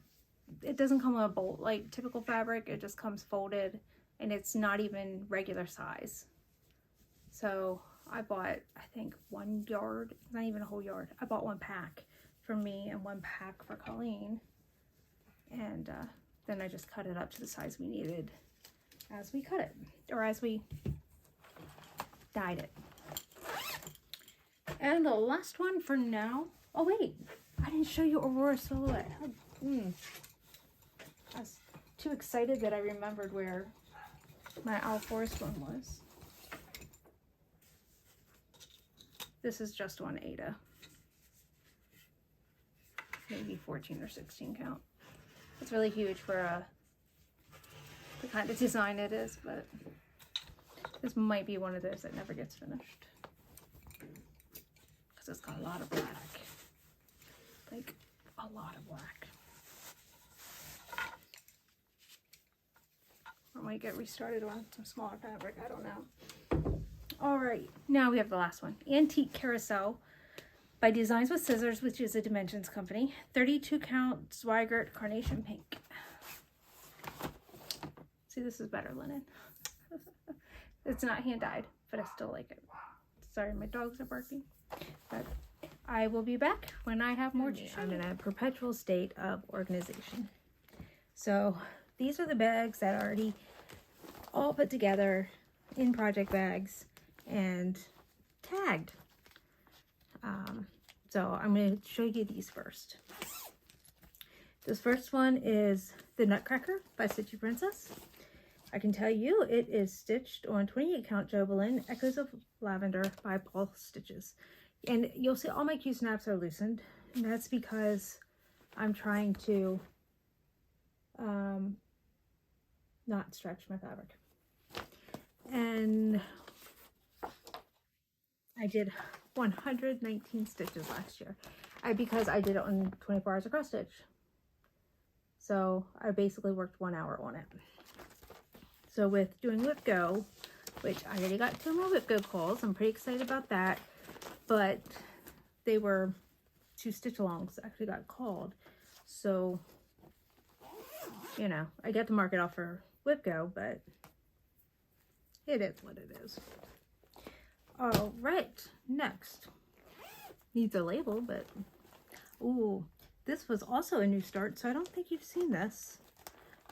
it doesn't come on a bolt like typical fabric. It just comes folded, and it's not even regular size. So I bought, I think, 1 yard, not even a whole yard. I bought 1 pack for me and 1 pack for Colleen. And then I just cut it up to the size we needed as we cut it, or as we dyed it. And the last one for now, oh wait, I didn't show you Aurora Silhouette. I was too excited that I remembered where my Alforce one was. This is just on Ada. Maybe 14 or 16 count. It's really huge for the kind of design it is, but this might be one of those that never gets finished. Because it's got a lot of black. Like, a lot of black. Or might get restarted on some smaller fabric, I don't know. Alright, now we have the last one. Antique Carousel by Designs with Scissors, which is a Dimensions company. 32 count Zweigart Carnation Pink. See, this is better linen. It's not hand dyed, but I still like it. Sorry, my dogs are barking. But I will be back when I have more to show. I'm in a perpetual state of organization. So these are the bags that are already all put together in project bags and tagged. So I'm going to show you these first. This first one is the Nutcracker by Stitchy Princess. I can tell you it is stitched on 28 count Jobelin Echoes of Lavender by Paul Stitches. And you'll see all my Q snaps are loosened, and that's because I'm trying to not stretch my fabric. And I did 119 stitches last year because I did it on 24 hours of cross stitch. So I basically worked 1 hour on it. So with doing WIP Go, which I already got 2 more WIP Go calls, I'm pretty excited about that, but they were 2 stitch alongs that actually got called. So, you know, I get to mark it off for WIP Go, but it is what it is. All right, next. Needs a label, but, ooh, this was also a new start, so I don't think you've seen this.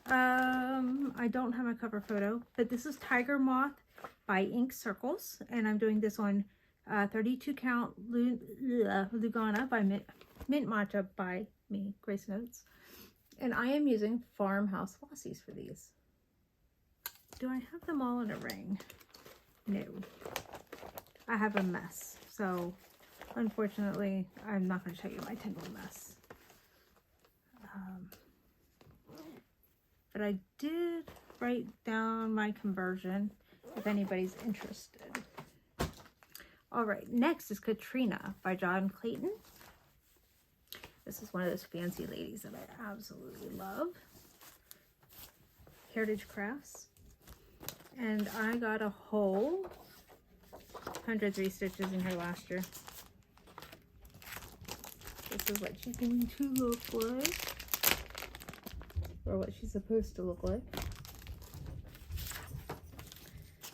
I don't have my cover photo, but this is Tiger Moth by Ink Circles, and I'm doing this on 32 count Lugana by Mint Matcha by me, Grace Notes. And I am using Farmhouse Flossies for these. Do I have them all in a ring? No. I have a mess, so unfortunately, I'm not going to show you my tangled mess. But I did write down my conversion if anybody's interested. All right, next is Katrina by John Clayton. This is one of those fancy ladies that I absolutely love. Heritage Crafts. And I got a whole 103 stitches in her last year. This is what she's going to look like. Or what she's supposed to look like.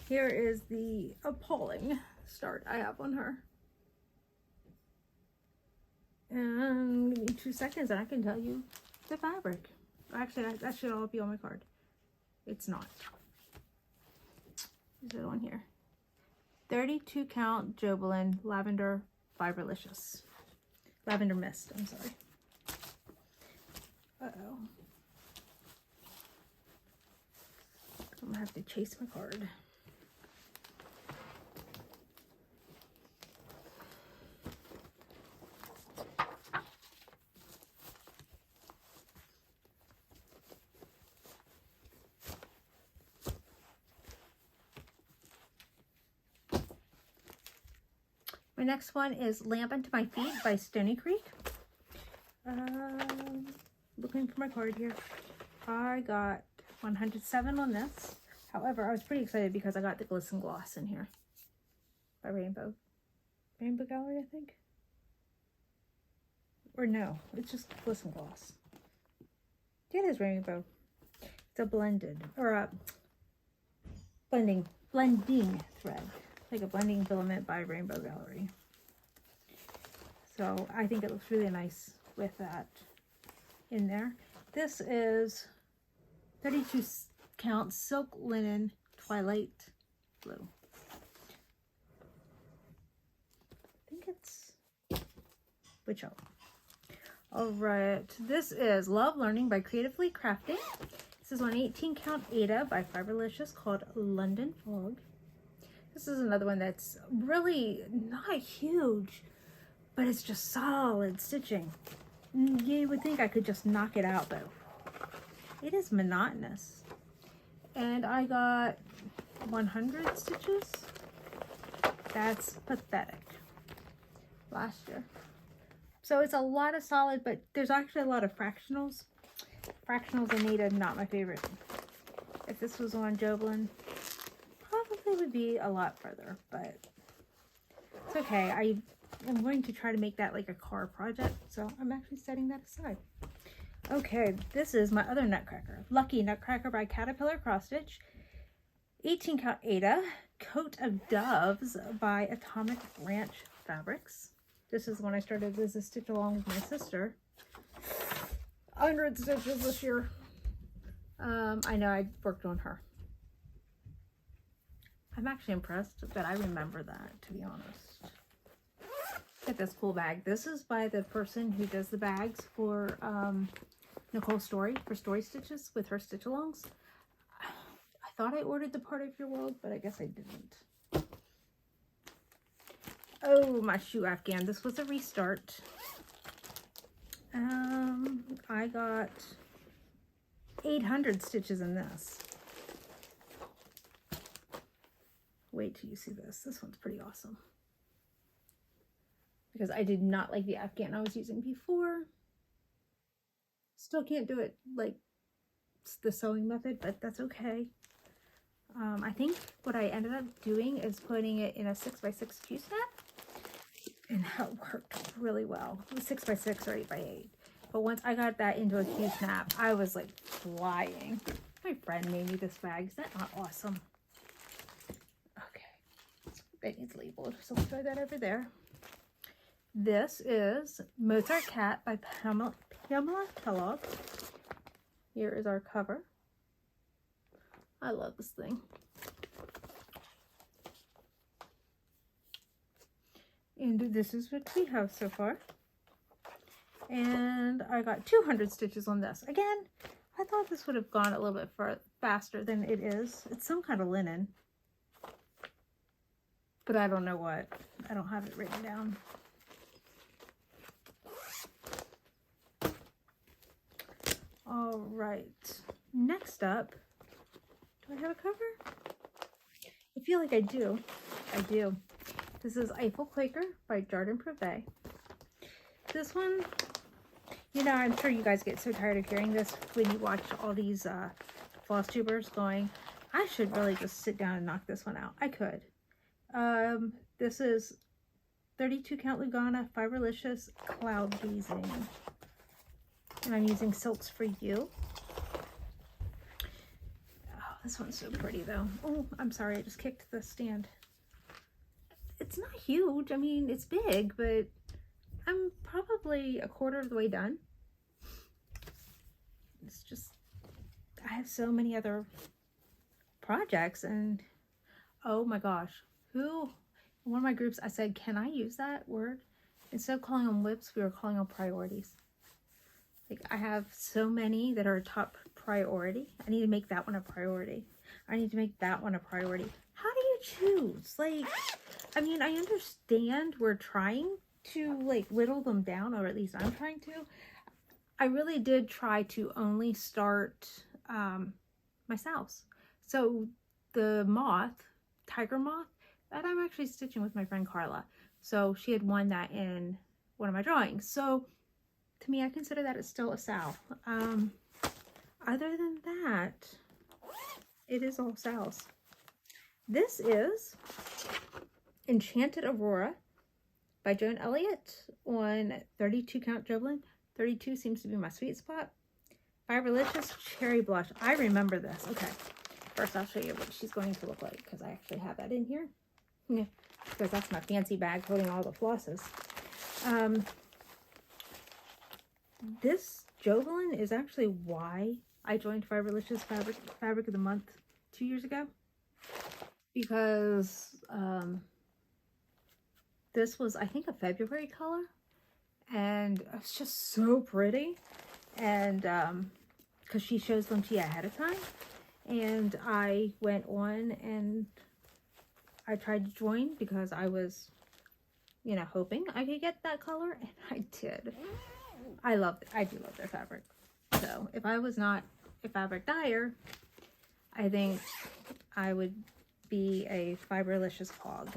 Here is the appalling start I have on her. And give me 2 seconds and I can tell you the fabric. Actually, that should all be on my card. It's not. Is it on here? 32 count Jobelan Lavender Fiberlicious. Lavender Mist, I'm sorry. Uh-oh. I'm gonna have to chase my card. My next one is Lamp Unto My Feet by Stony Creek. Looking for my card here. I got 107 on this. However, I was pretty excited because I got the Glisten Gloss in here by Rainbow Gallery, I think. Or no, it's just Glisten Gloss. Yeah, it is Rainbow. It's a blended, or a blending thread. Like a blending filament by Rainbow Gallery. So I think it looks really nice with that in there. This is 32 count Silk Linen Twilight Blue. I think it's which one? All right, this is Love Learning by Creatively Crafting. This is on 18 count Ada by Fiberlicious called London Fog. This is another one that's really not huge, but it's just solid stitching. You would think I could just knock it out, but it is monotonous. And I got 100 stitches. That's pathetic. Last year. So it's a lot of solid, but there's actually a lot of fractionals. Fractionals and Nita, not my favorite. If this was on Jobelan, probably would be a lot further, but it's okay. I am going to try to make that like a car project, so I'm actually setting that aside. Okay, this is my other Nutcracker. Lucky Nutcracker by Caterpillar Cross Stitch. 18 count Ada. Coat of Doves by Atomic Ranch Fabrics. This is when I started as a stitch along with my sister. 100 stitches this year. I know I worked on her. I'm actually impressed that I remember that, to be honest. Look at this cool bag. This is by the person who does the bags for Nicole Story, for Story Stitches, with her stitch-alongs. I thought I ordered the Part of Your World, but I guess I didn't. Oh, my shoe afghan. This was a restart. I got 800 stitches in this. Wait till you see this. This one's pretty awesome. Because I did not like the afghan I was using before. Still can't do it like the sewing method, but that's okay. I think what I ended up doing is putting it in a 6x6 Q-snap, and that worked really well. It was 6x6 or 8x8. But once I got that into a Q-snap, I was like flying. My friend made me this bag. Is that not awesome? Okay, that needs labeled, so we'll throw that over there. This is Mozart Cat by Pamela Kellogg. Here is our cover. I love this thing. And this is what we have so far. And I got 200 stitches on this. Again, I thought this would have gone a little bit faster than it is. It's some kind of linen. But I don't know what. I don't have it written down. All right. Next up, do I have a cover? I feel like I do. I do. This is Eiffel Quaker by Jardin Privé. This one, you know, I'm sure you guys get so tired of hearing this when you watch all these Flosstubers going, I should really just sit down and knock this one out. I could. This is 32 count Lugana Fiberlicious Cloud Gazing. And I'm using Silks for You. Oh, this one's so pretty though. Oh, I'm sorry, I just kicked the stand. It's not huge. I mean, it's big, but I'm probably a quarter of the way done. It's just, I have so many other projects, and oh my gosh, in one of my groups I said, can I use that word? Instead of calling them WIPs, we were calling them priorities. Like, I have so many that are a top priority. I need to make that one a priority. I need to make that one a priority. How do you choose? Like, I mean, I understand we're trying to like whittle them down, or at least I'm trying to. I really did try to only start my sows. So the moth, tiger moth, that I'm actually stitching with my friend Carla. So she had won that in one of my drawings. So to me, I consider that it's still a sow. Other than that, it is all sows. This is Enchanted Aurora by Joan Elliott on 32 count dribbling. 32 seems to be my sweet spot. Fiberlicious Cherry Blush. I remember this. Okay. First, I'll show you what she's going to look like, because I actually have that in here. Yeah, because that's my fancy bag holding all the flosses. This Jovelin is actually why I joined Fiberlicious Fabric of the Month 2 years ago. Because this was, I think, a February color. And it's just so pretty. And because she shows them to you ahead of time. And I went on and I tried to join because I was, you know, hoping I could get that color. And I did. I do love their fabric. So if I was not a fabric dyer, I think I would be a Fiberlicious hog.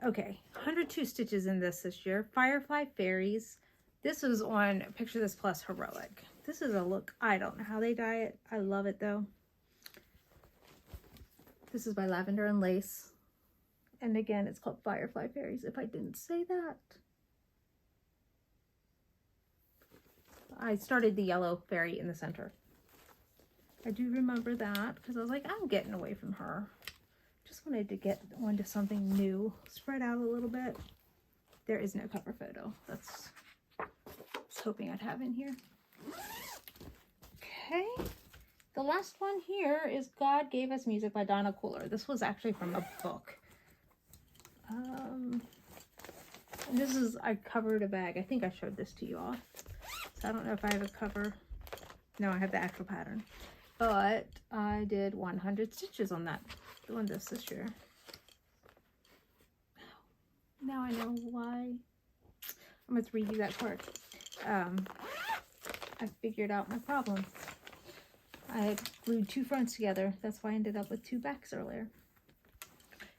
Okay, 102 stitches in this year. Firefly Fairies. This is on Picture This Plus Heroic. This is a look, I don't know how they dye it. I love it though. This is by Lavender and Lace. And again, it's called Firefly Fairies, if I didn't say that. I started the yellow fairy in the center. I do remember that because I was like, I'm getting away from her. Just wanted to get onto something new, spread out a little bit. There is no cover photo. That's I was hoping I'd have in here. Okay. The last one here is God Gave Us Music by Donna Cooler. This was actually from a book. This is, I covered a bag. I think I showed this to you all. So I don't know if I have a cover. No, I have the actual pattern. But I did 100 stitches on this year. Now I know why. I'm going to redo that part. I figured out my problem. I had glued two fronts together. That's why I ended up with two backs earlier.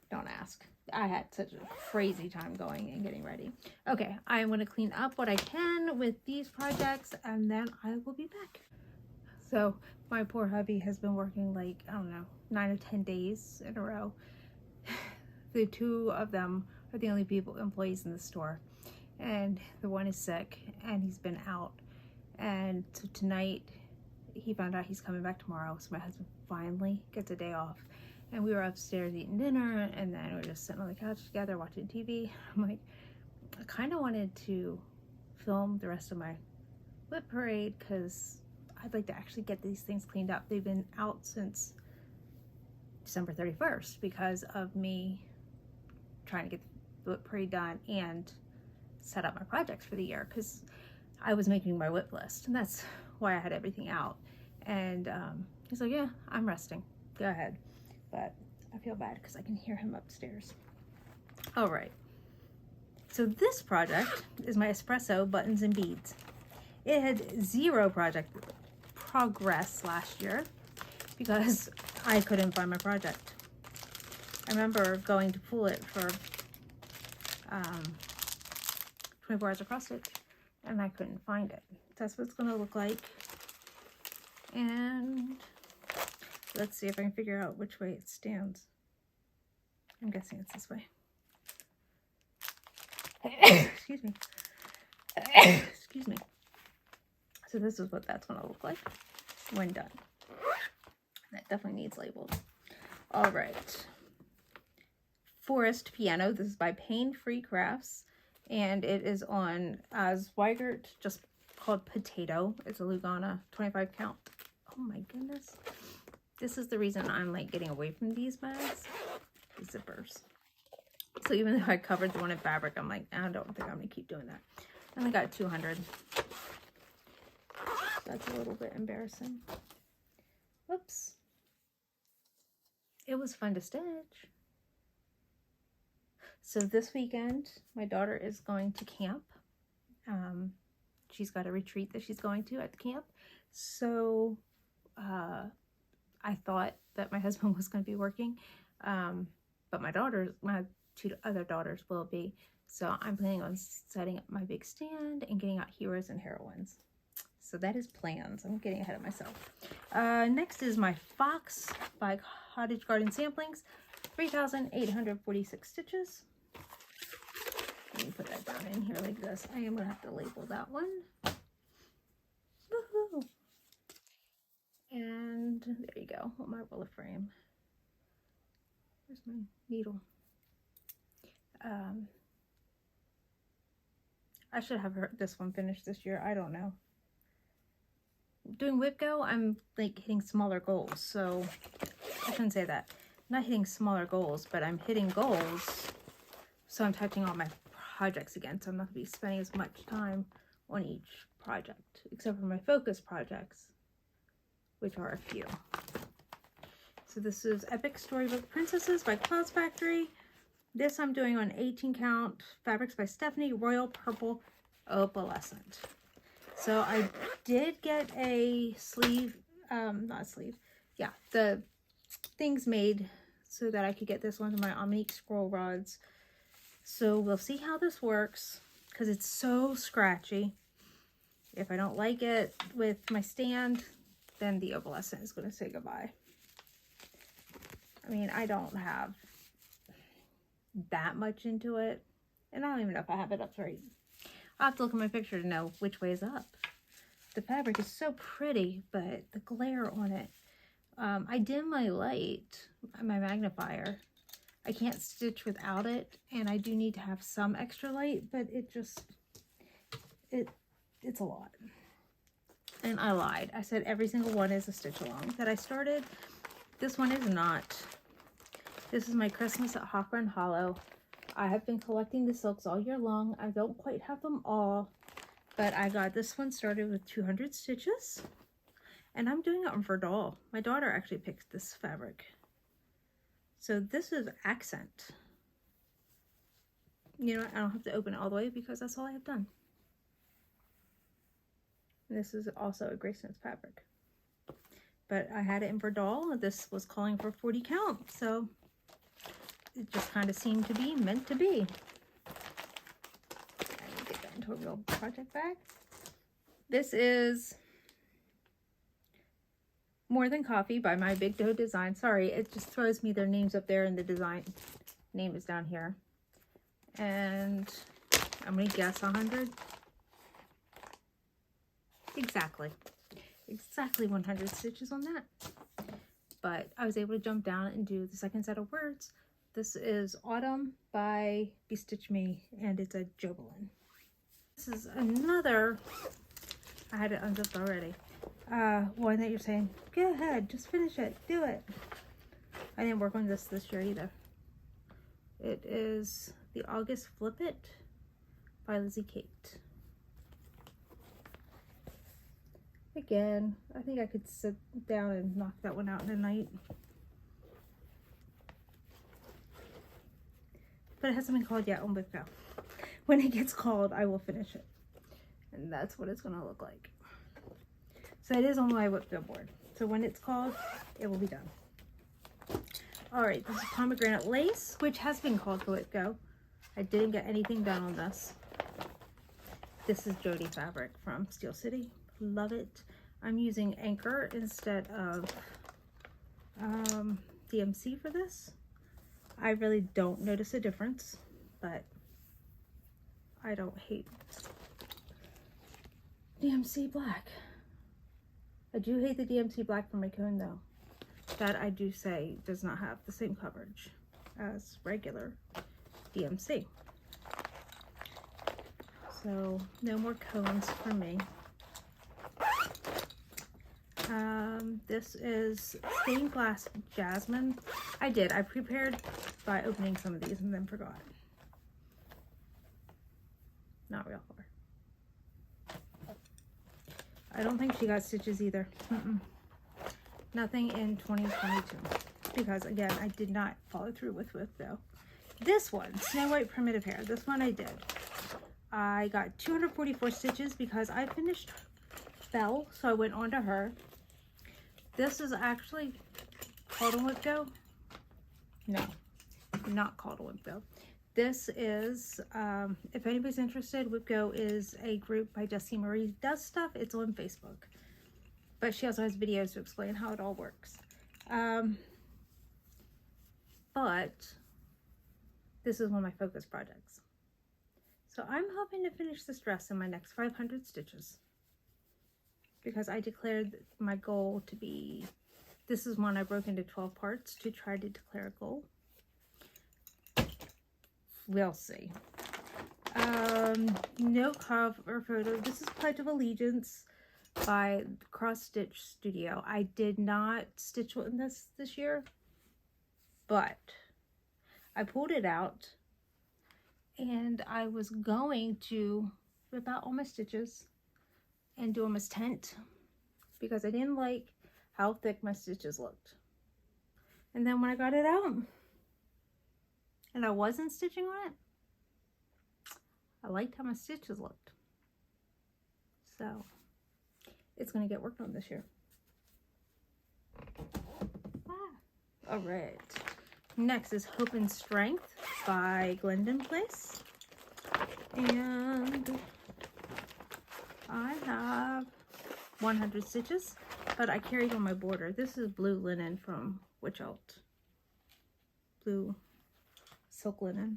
Don't ask. I had such a crazy time going and getting ready. Okay, I'm going to clean up what I can with these projects, and then I will be back. So my poor hubby has been working like, I don't know, 9 or 10 days in a row. The two of them are the only employees in the store. And the one is sick and he's been out. And so tonight he found out he's coming back tomorrow. So my husband finally gets a day off. And we were upstairs eating dinner, and then we were just sitting on the couch together watching TV. I'm like, I kind of wanted to film the rest of my WIP parade because I'd like to actually get these things cleaned up. They've been out since December 31st because of me trying to get the WIP parade done and set up my projects for the year, because I was making my WIP list, and that's why I had everything out. And he's like, yeah, I'm resting. Go ahead. But I feel bad because I can hear him upstairs. All right. So this project is my espresso buttons and beads. It had 0 project progress last year because I couldn't find my project. I remember going to pull it for 24 hours across stitch and I couldn't find it. That's what it's going to look like. And let's see if I can figure out which way it stands. I'm guessing it's this way. Excuse me. Excuse me. So this is what that's going to look like when done. That definitely needs labeled. All right. Forest Piano. This is by Pain Free Crafts. And it is on Zweigert, just called Potato. It's a Lugana 25 count. Oh my goodness. This is the reason I'm like getting away from these bags. The zippers. So even though I covered the one in fabric, I'm like, I don't think I'm going to keep doing that. I only got 200. That's a little bit embarrassing. Whoops. It was fun to stitch. So this weekend, my daughter is going to camp. She's got a retreat that she's going to at the camp. So I thought that my husband was going to be working. But my 2 other daughters will be. So I'm planning on setting up my big stand and getting out heroes and heroines. So that is plans. I'm getting ahead of myself. Next is my Fox by Cottage Garden Samplings. 3,846 stitches. Let me put that down in here like this. I am going to have to label that one. Woohoo! And there you go. On my roller frame. Where's my needle? I should have this one finished this year. I don't know. Doing WIP Go, I'm like hitting smaller goals. So I shouldn't say that. I'm not hitting smaller goals, but I'm hitting goals. So I'm touching all my projects again. So I'm not going to be spending as much time on each project, except for my focus projects, which are a few. So this is Epic Storybook Princesses by Clouds Factory. This I'm doing on 18 count. Fabrics by Stephanie, Royal Purple Opalescent. So I did get a sleeve, not a sleeve, yeah, the things made so that I could get this one to my Omnique scroll rods. So we'll see how this works because it's so scratchy. If I don't like it with my stand, then the opalescent is going to say goodbye. I mean, I don't have that much into it, and I don't even know if I have it up right. I'll have to look at my picture to know which way is up. The fabric is so pretty, but the glare on it. I dim my light, my magnifier. I can't stitch without it, and I do need to have some extra light, but it's a lot. And I lied. I said every single one is a stitch along that I started. This one is not. This is my Christmas at Hawk Run Hollow. I have been collecting the silks all year long. I don't quite have them all, but I got this one started with 200 stitches, and I'm doing it on Verdal. My daughter actually picked this fabric. So this is Accent. You know what? I don't have to open it all the way because that's all I have done. And this is also a GraceNotes fabric. But I had it in Verdal. This was calling for 40 count, so it just kind of seemed to be meant to be. I need to get that into a real project bag. This is More Than Coffee by My Big Doe Design. Sorry, it just throws me their names up there and the design name is down here. And I'm going to guess 100. Exactly 100 stitches on that. But I was able to jump down and do the second set of words. This is Autumn by Bestitch Me, and it's a Jovelin. This is another, I had it unzipped already, one that you're saying, go ahead, just finish it, do it. I didn't work on this year either. It is the August Flip It by Lizzie Kate. Again, I think I could sit down and knock that one out in a night. But it hasn't been called yet on WIP Go. When it gets called, I will finish it. And that's what it's going to look like. So it is on my WIP Go board. So when it's called, it will be done. Alright, this is Pomegranate Lace, which has been called to WIP Go. I didn't get anything done on this. This is Jody fabric from Steel City. Love it. I'm using Anchor instead of DMC for this. I really don't notice a difference, but I don't hate DMC black. I do hate the DMC black for my cone though. That I do say does not have the same coverage as regular DMC. So no more cones for me. This is Stained Glass Jasmine. I prepared by opening some of these and then forgot. Not real color. I don't think she got stitches either. Nothing in 2022. Because again, I did not follow through with though. This one, Snow White Primitive Hair. This one I did. I got 244 stitches because I finished Belle, so I went on to her. This is actually called a WIP Go. No, not called a WIP Go. This is, if anybody's interested, WIP Go is a group by Jessie Marie Does Stuff. It's on Facebook. But she also has videos to explain how it all works. But this is one of my focus projects. So I'm hoping to finish this dress in my next 500 stitches. Because I declared my goal to be, this is one I broke into 12 parts to try to declare a goal. We'll see. No cover photo. This is Pledge of Allegiance by Cross Stitch Studio. I did not stitch with this year, but I pulled it out and I was going to rip out all my stitches and do them as tent because I didn't like how thick my stitches looked. And then when I got it out and I wasn't stitching on it, I liked how my stitches looked. So it's going to get worked on this year. All right. Next is Hope and Strength by Glendon Place. And I have 100 stitches, but I carried on my border. This is blue linen from Witchelt. Blue silken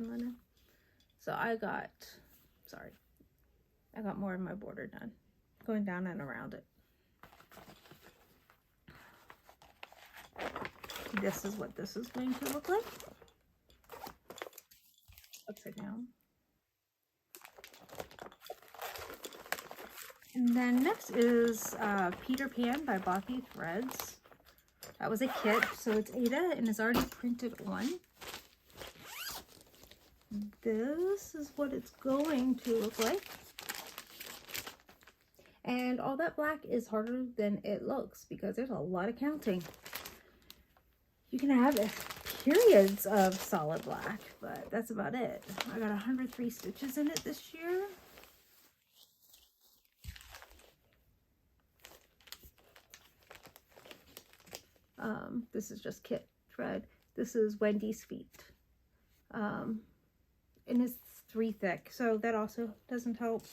linen. So I got more of my border done, going down and around it. This is what this is going to look like. Upside down. And then next is Peter Pan by Bothy Threads. That was a kit, so it's Ada and it's already printed on. This is what it's going to look like. And all that black is harder than it looks because there's a lot of counting. You can have periods of solid black, but that's about it. I got 103 stitches in it this year. This is just kit thread. This is Wendy's Feet. And it's 3 thick, so that also doesn't help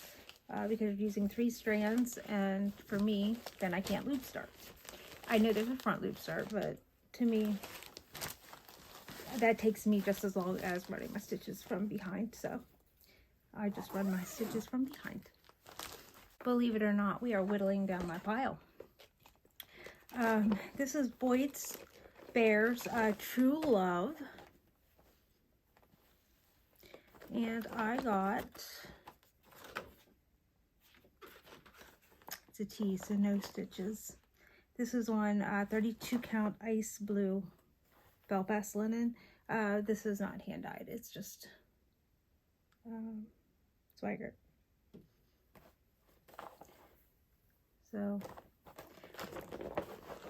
because you're using 3 strands, and for me, then I can't loop start. I know there's a front loop start, but to me, that takes me just as long as running my stitches from behind. So I just run my stitches from behind. Believe it or not, we are whittling down my pile. This is Boyd's Bears True Love. And I got, it's a T, so no stitches. This is on 32 count ice blue Belfast linen. This is not hand dyed, it's just swagger. So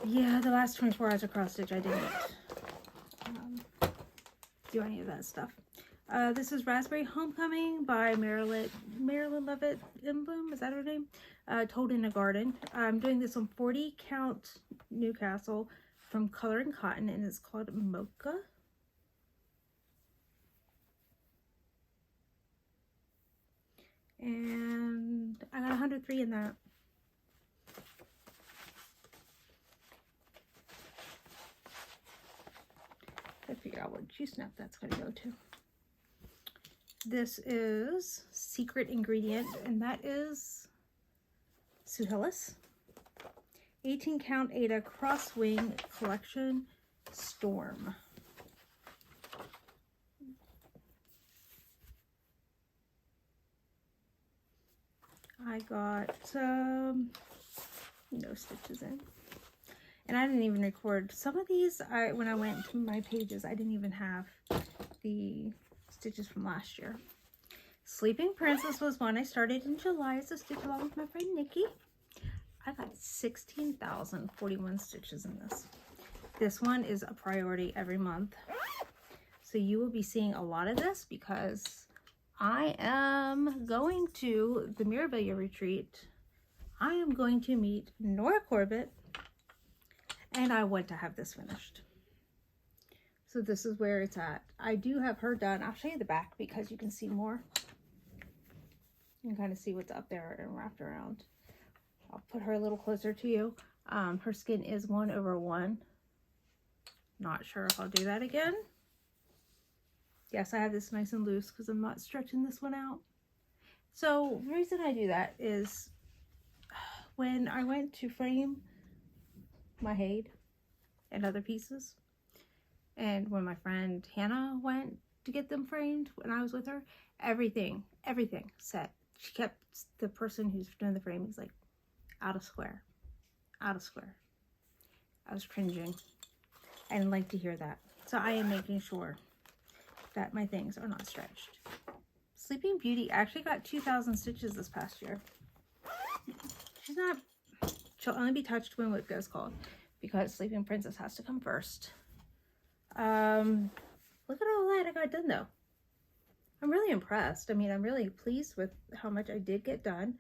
yeah, the last 24 hours of cross stitch I didn't do any of that stuff. This is Raspberry Homecoming by Marilyn Levitt Bloom, is that her name? Told in a Garden. I'm doing this on 40 count Newcastle from Color and Cotton, and it's called Mocha. And I got 103 in that. I figure out what juice snap that's going to go to. This is Secret Ingredient, and that is Sue Hillis. 18 count Ada Crosswing Collection Storm. I got no stitches in. And I didn't even record some of these. When I went to my pages, I didn't even have the stitches from last year. Sleeping Princess was one I started in July as a stitch along with my friend Nikki. I got 16,041 stitches in this. This one is a priority every month. So you will be seeing a lot of this because I am going to the Mirabilia retreat. I am going to meet Nora Corbett, and I want to have this finished. So this is where it's at. I do have her done. I'll show you the back because you can see more. You can kind of see what's up there and wrapped around. I'll put her a little closer to you. Her skin is 1/1. Not sure if I'll do that again. Yes, I have this nice and loose because I'm not stretching this one out. So the reason I do that is when I went to frame my Haid and other pieces, and when my friend Hannah went to get them framed when I was with her, everything set. She kept, the person who's doing the framing was like, out of square, out of square. I was cringing. I didn't like to hear that. So I am making sure that my things are not stretched. Sleeping Beauty actually got 2,000 stitches this past year. She'll only be touched when WIP goes cold because Sleeping Princess has to come first. Look at all that I got done though. I'm really impressed. I mean, I'm really pleased with how much I did get done.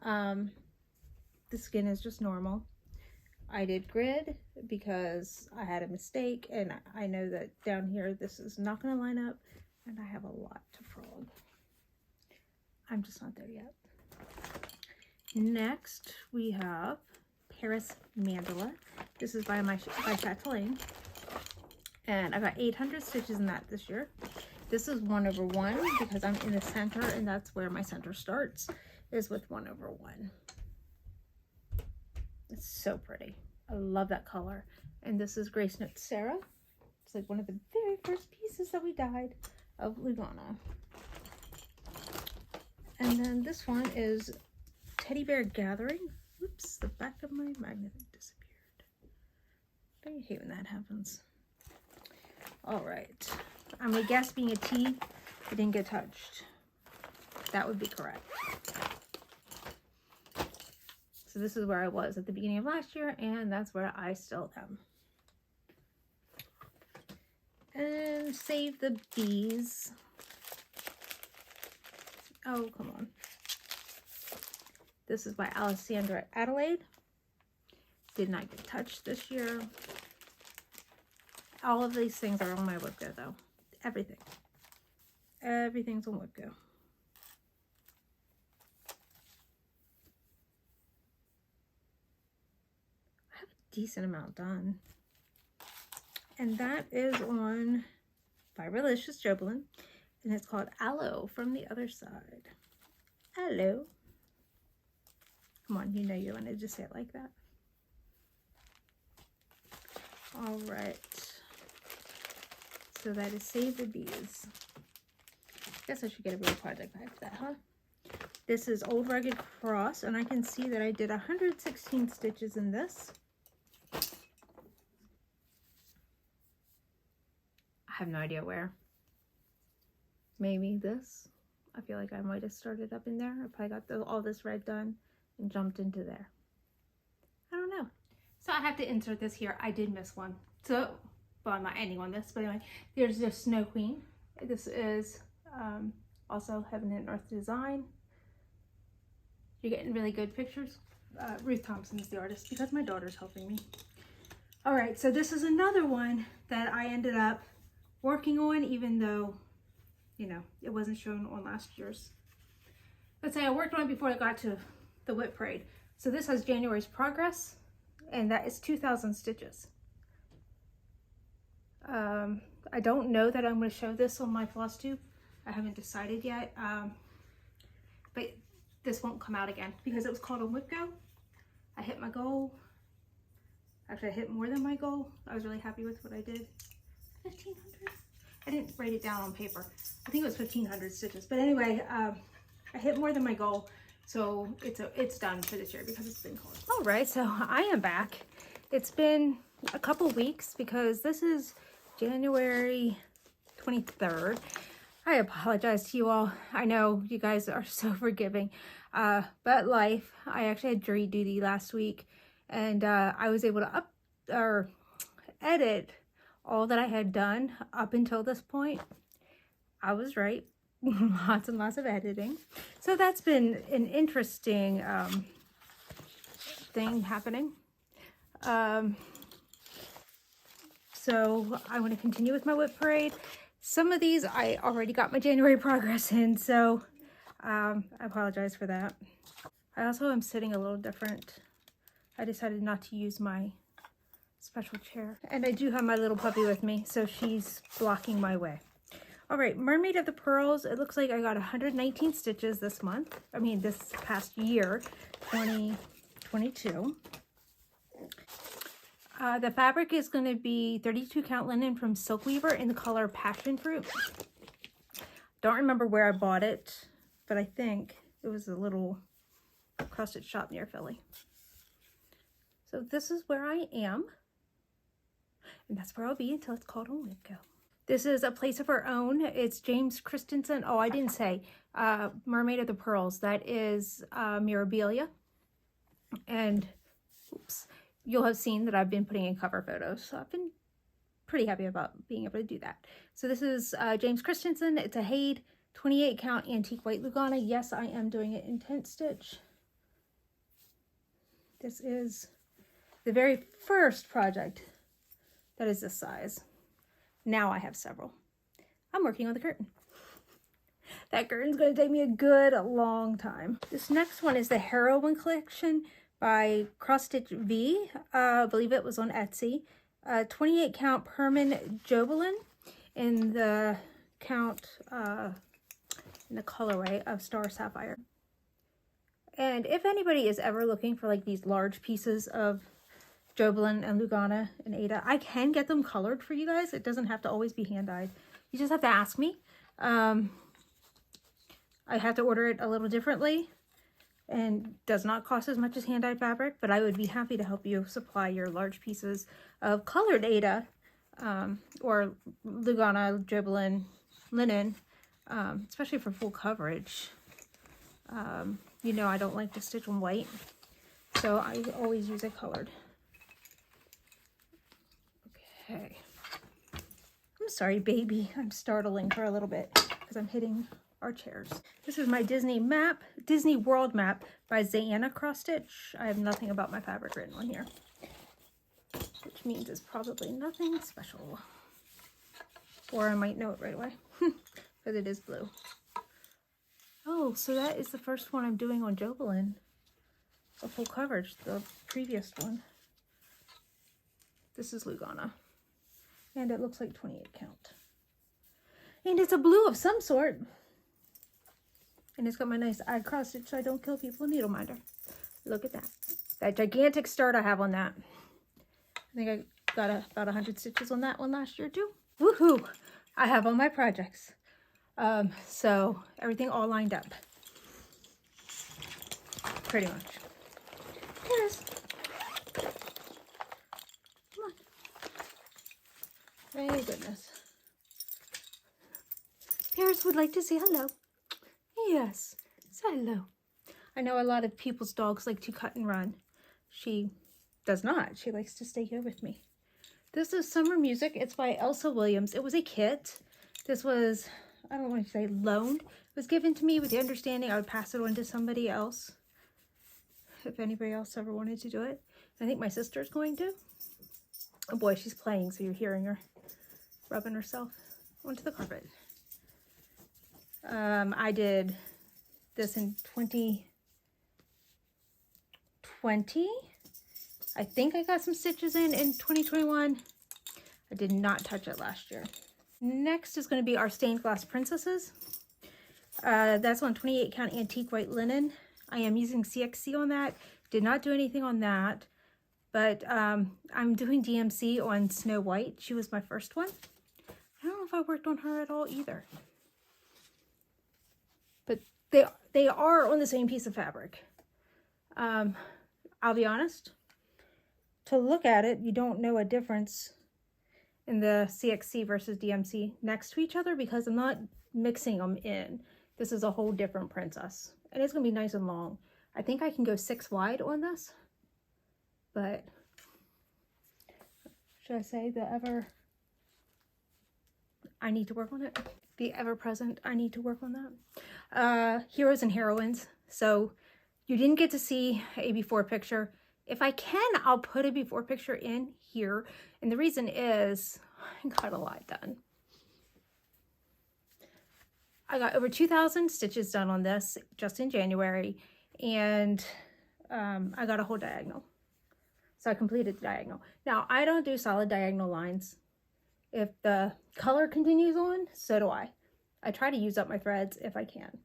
The skin is just normal. I did grid because I had a mistake, and I know that down here this is not going to line up, and I have a lot to frog. I'm just not there yet. Next we have Paris Mandala. This is by Chatelaine, and I got 800 stitches in that this year. This is 1/1 because I'm in the center, and that's where my center starts, is with 1/1. It's so pretty. I love that color. And this is Grace Notes Sarah. It's like one of the very first pieces that we dyed of Lugana. And then this one is Teddy Bear Gathering. Oops, the back of my magnet disappeared. I hate when that happens. All right. I'm gonna guess, being a T, it didn't get touched. That would be correct. So this is where I was at the beginning of last year, and that's where I still am. And Save the Bees. Oh, come on. This is by Alessandra Adelaide. Did not get touched this year. All of these things are on my WIP Go though. Everything. Everything's on WIP Go. I have a decent amount done. And that is on Fiberlicious Joblin, and it's called Aloe from the other side. Aloe. Come on, you know you want to just say it like that. All right. So that is Save the Bees. Guess I should get a real project bag for that, huh? This is Old Rugged Cross, and I can see that I did 116 stitches in this. I have no idea where. Maybe this. I feel like I might have started up in there. I probably got all this red done and jumped into there. I don't know. So I have to insert this here. I did miss one. So, well, I'm not ending on this, but anyway, there's the Snow Queen. This is also Heaven and Earth design. You're getting really good pictures. Ruth Thompson's the artist because my daughter's helping me. All right, so this is another one that I ended up working on, even though, you know, it wasn't shown on last year's. Let's say I worked on it before I got to the WIP parade. So this has January's progress, and that is 2,000 stitches. I don't know that I'm going to show this on my Flosstube. I haven't decided yet, but this won't come out again because it was called on WIP Go. I hit my goal. Actually, I hit more than my goal. I was really happy with what I did. 1,500? I didn't write it down on paper. I think it was 1,500 stitches. But anyway, I hit more than my goal. So it's done for this year because it's been cold. All right, so I am back. It's been a couple weeks because this is January 23rd. I apologize to you all. I know you guys are so forgiving, but life. I actually had jury duty last week, and I was able to edit all that I had done up until this point. I was right. Lots and lots of editing. So that's been an interesting thing happening. So I want to continue with my WIP parade. Some of these I already got my January progress in, so I apologize for that. I also am sitting a little different. I decided not to use my special chair. And I do have my little puppy with me, so she's blocking my way. All right, Mermaid of the Pearls. It looks like I got 119 stitches this month. I mean, this past year, 2022. The fabric is going to be 32 count linen from Silk Weaver in the color Passion Fruit. Don't remember where I bought it, but I think it was a little cross-stitch shop near Philly. So this is where I am, and that's where I'll be until it's called on WIP Go. This is A Place of Her Own. It's James Christensen. Oh, I didn't say. Mermaid of the Pearls. That is Mirabilia. And, oops. You'll have seen that I've been putting in cover photos, so I've been pretty happy about being able to do that. So this is James Christensen. It's a Haid 28 count antique white Lugana. Yes, I am doing it in tent stitch. This is the very first project that is this size. Now I have several. I'm working on the curtain. That curtain's going to take me a good long time. This next one is the Heroine Collection by Cross Stitch V. I believe it was on Etsy. 28 count Perman Jobelin in the in the colorway of Star Sapphire. And if anybody is ever looking for like these large pieces of Jobelin and Lugana and Ada, I can get them colored for you guys. It doesn't have to always be hand-dyed. You just have to ask me. I have to order it a little differently, and does not cost as much as hand-dyed fabric, but I would be happy to help you supply your large pieces of colored Ada or Lugana, Jobelin, linen, especially for full coverage. You know I don't like to stitch on white, so I always use it colored. Okay. I'm sorry, baby. I'm startling for a little bit because I'm hitting our chairs. This is my Disney World map by Zayanna Cross Stitch. I have nothing about my fabric written on here, which means it's probably nothing special. Or I might know it right away because it is blue. Oh, so that is the first one I'm doing on Jobelin. A full coverage, the previous one. This is Lugana. And it looks like 28 count. And it's a blue of some sort. And it's got my nice eye cross stitch so I don't kill people with needle minder. Look at that. That gigantic start I have on that. I think I got about 100 stitches on that one last year too. Woohoo! I have all my projects. So everything all lined up. Pretty much. Yes. Come on. Thank goodness. Paris would like to say hello. Yes, say hello. I know a lot of people's dogs like to cut and run. She does not. She likes to stay here with me. This is Summer Music. It's by Elsa Williams. It was a kit. This was, I don't want to say loaned. It was given to me with the understanding I would pass it on to somebody else if anybody else ever wanted to do it. I think my sister's going to. Oh boy, she's playing, so you're hearing her rubbing herself onto the carpet. I did this in 2020. I think I got some stitches in 2021. I did not touch it last year. Next is going to be our stained glass princesses. That's on 28 count antique white linen. I am using CXC on that. Did not do anything on that, but I'm doing DMC on Snow White. She was my first one. I don't know if I worked on her at all either. But they are on the same piece of fabric. I'll be honest. To look at it, you don't know a difference in the CXC versus DMC next to each other because I'm not mixing them in. This is a whole different princess. And it's going to be nice and long. I think I can go 6 wide on this. But, should I say the ever... I need to work on it. The ever-present, I need to work on that. Heroes and Heroines. So, you didn't get to see a before picture. If I can, I'll put a before picture in here. And the reason is, I got a lot done. I got over 2,000 stitches done on this just in January. And I got a whole diagonal. So I completed the diagonal. Now, I don't do solid diagonal lines. If the color continues on, so do I. I try to use up my threads if I can.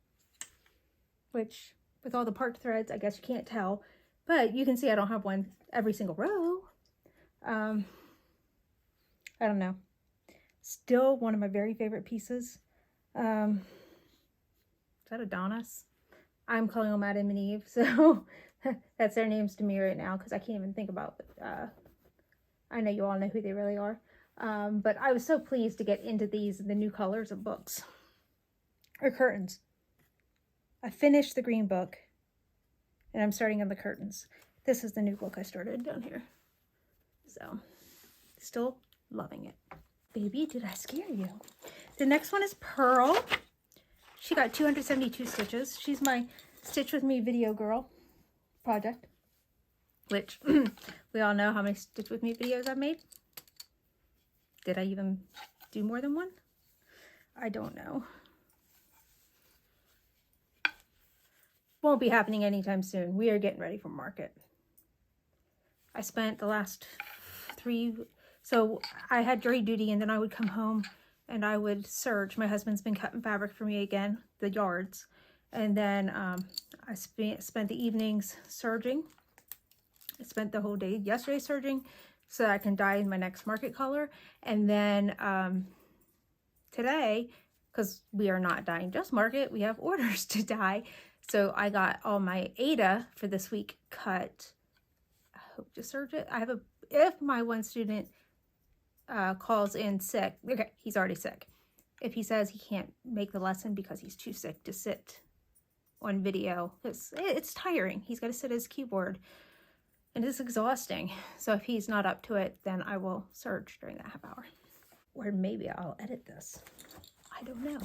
Which, with all the parked threads, I guess you can't tell. But you can see I don't have one every single row. I don't know. Still one of my very favorite pieces. Is that Adonis? I'm calling them Adam and Eve, so that's their names to me right now because I can't even think about I know you all know who they really are. But I was so pleased to get into these, the new colors of books. Or curtains. I finished the green book. And I'm starting on the curtains. This is the new book I started down here. So, still loving it. Baby, did I scare you? The next one is Pearl. She got 272 stitches. She's my Stitch With Me video girl project. Which, we all know how many Stitch With Me videos I've made. Did I even do more than one? I don't know. Won't be happening anytime soon. We are getting ready for market. I spent the last 3... So I had jury duty and then I would come home and I would serge. My husband's been cutting fabric for me again, the yards. And then I spent the evenings serging. I spent the whole day yesterday serging so that I can dye in my next market color. And then today, because we are not dyeing just market, we have orders to dye. So I got all my Ada for this week cut. I hope to serge it. I have if my one student calls in sick, okay, he's already sick. If he says he can't make the lesson because he's too sick to sit on video, it's tiring. He's got to sit at his keyboard and it's exhausting. So if he's not up to it, then I will serge during that half hour. Or maybe I'll edit this. I don't know.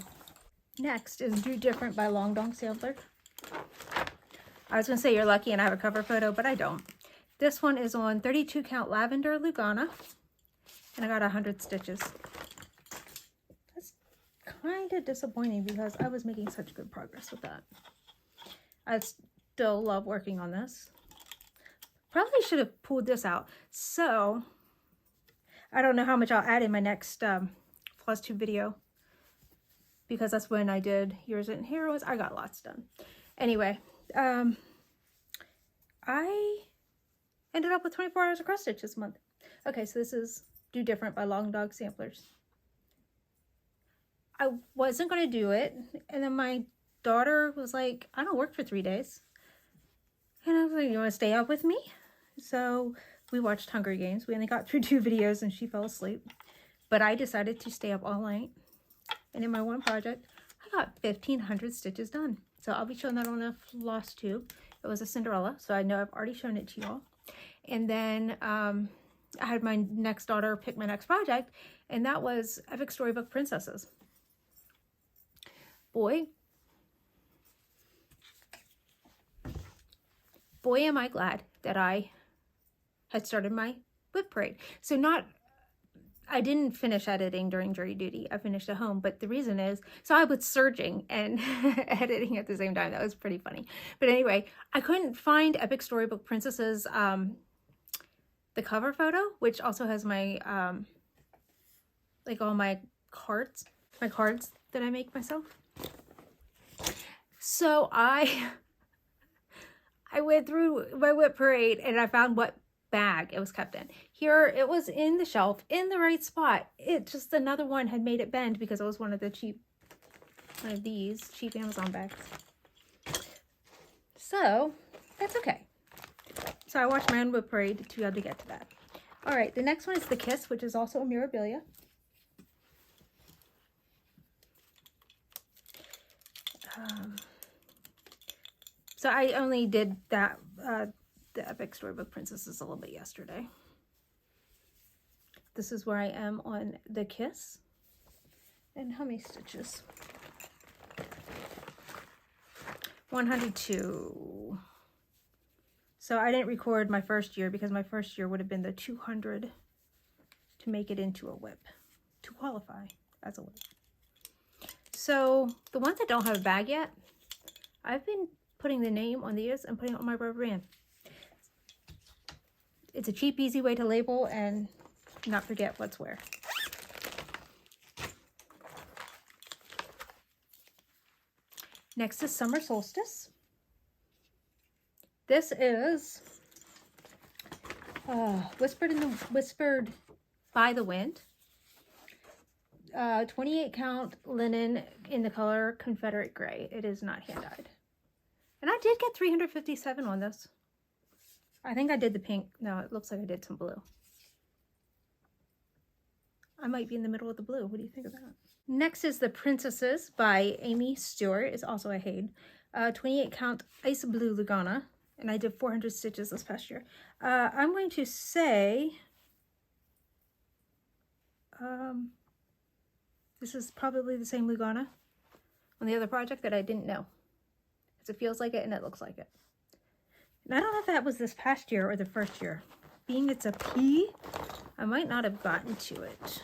Next is Do Different by Long Dong Sailor. I was going to say you're lucky and I have a cover photo, but I don't. This one is on 32 count lavender Lugana, and I got 100 stitches. That's kind of disappointing because I was making such good progress with that. I still love working on this. Probably should have pulled this out. So I don't know how much I'll add in my next Flosstube video, because that's when I did Heroes and Heroes. I got lots done. Anyway, I ended up with 24 hours of cross stitch this month. Okay, so this is Do Different by Long Dog Samplers. I wasn't going to do it, and then my daughter was like, I don't work for 3 days. And I was like, you want to stay up with me? So we watched Hunger Games. We only got through 2 videos and she fell asleep. But I decided to stay up all night. And in my one project, I got 1,500 stitches done. So I'll be showing that on a Flosstube. It was a Cinderella, so I know I've already shown it to y'all. And then I had my next daughter pick my next project, and that was Epic Storybook Princesses. Boy, am I glad that I had started my WIP parade. So I didn't finish editing during jury duty. I finished at home, but the reason is, so I was surging and editing at the same time. That was pretty funny. But anyway, I couldn't find Epic Storybook Princesses, the cover photo, which also has my, like all my cards that I make myself. So I went through my WIP parade and I found what bag it was kept in. Here it was in the shelf in the right spot. It just, another one had made it bend because it was one of these cheap Amazon bags. So that's okay. So I watched my own WIP parade to be able to get to that. All right, the next one is The Kiss, which is also a Mirabilia. So I only did that, the Epic Storybook Princesses a little bit yesterday. This is where I am on The Kiss. And how many stitches? 102. So I didn't record my first year because my first year would have been the 200 to make it into a WIP, to qualify as a WIP. So the ones that don't have a bag yet, I've been putting the name on these and putting it on my rubber band. It's a cheap, easy way to label and not forget what's where. Next is Summer Solstice. This is Whispered by the Wind. 28 count linen in the color Confederate Gray. It is not hand-dyed. And I did get 357 on this. I think I did the pink. No, it looks like I did some blue. I might be in the middle of the blue. What do you think of that? Next is The Princesses by Amy Stewart. It's also a Haid. 28 count ice blue Lugana. And I did 400 stitches this past year. I'm going to say this is probably the same Lugana on the other project that I didn't know. Because it feels like it and it looks like it. And I don't know if that was this past year or the first year. Being it's a P, I might not have gotten to it.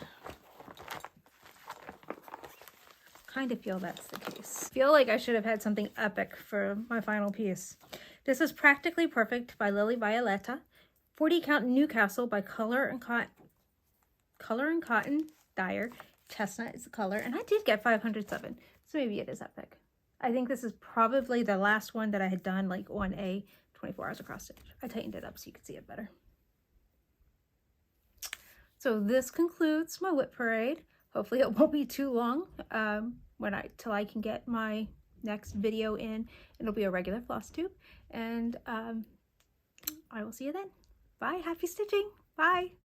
Kind of feel that's the case. Feel like I should have had something epic for my final piece. This is Practically Perfect by Lily Violetta. 40 count Newcastle by Color and Cotton Dyer. Chestnut is the color. And I did get 507. So maybe it is epic. I think this is probably the last one that I had done like on a 24 hours of cross stitch. I tightened it up so you could see it better. So this concludes my WIP parade. Hopefully it won't be too long till I can get my next video in. It'll be a regular Flosstube. And I will see you then. Bye. Happy stitching. Bye.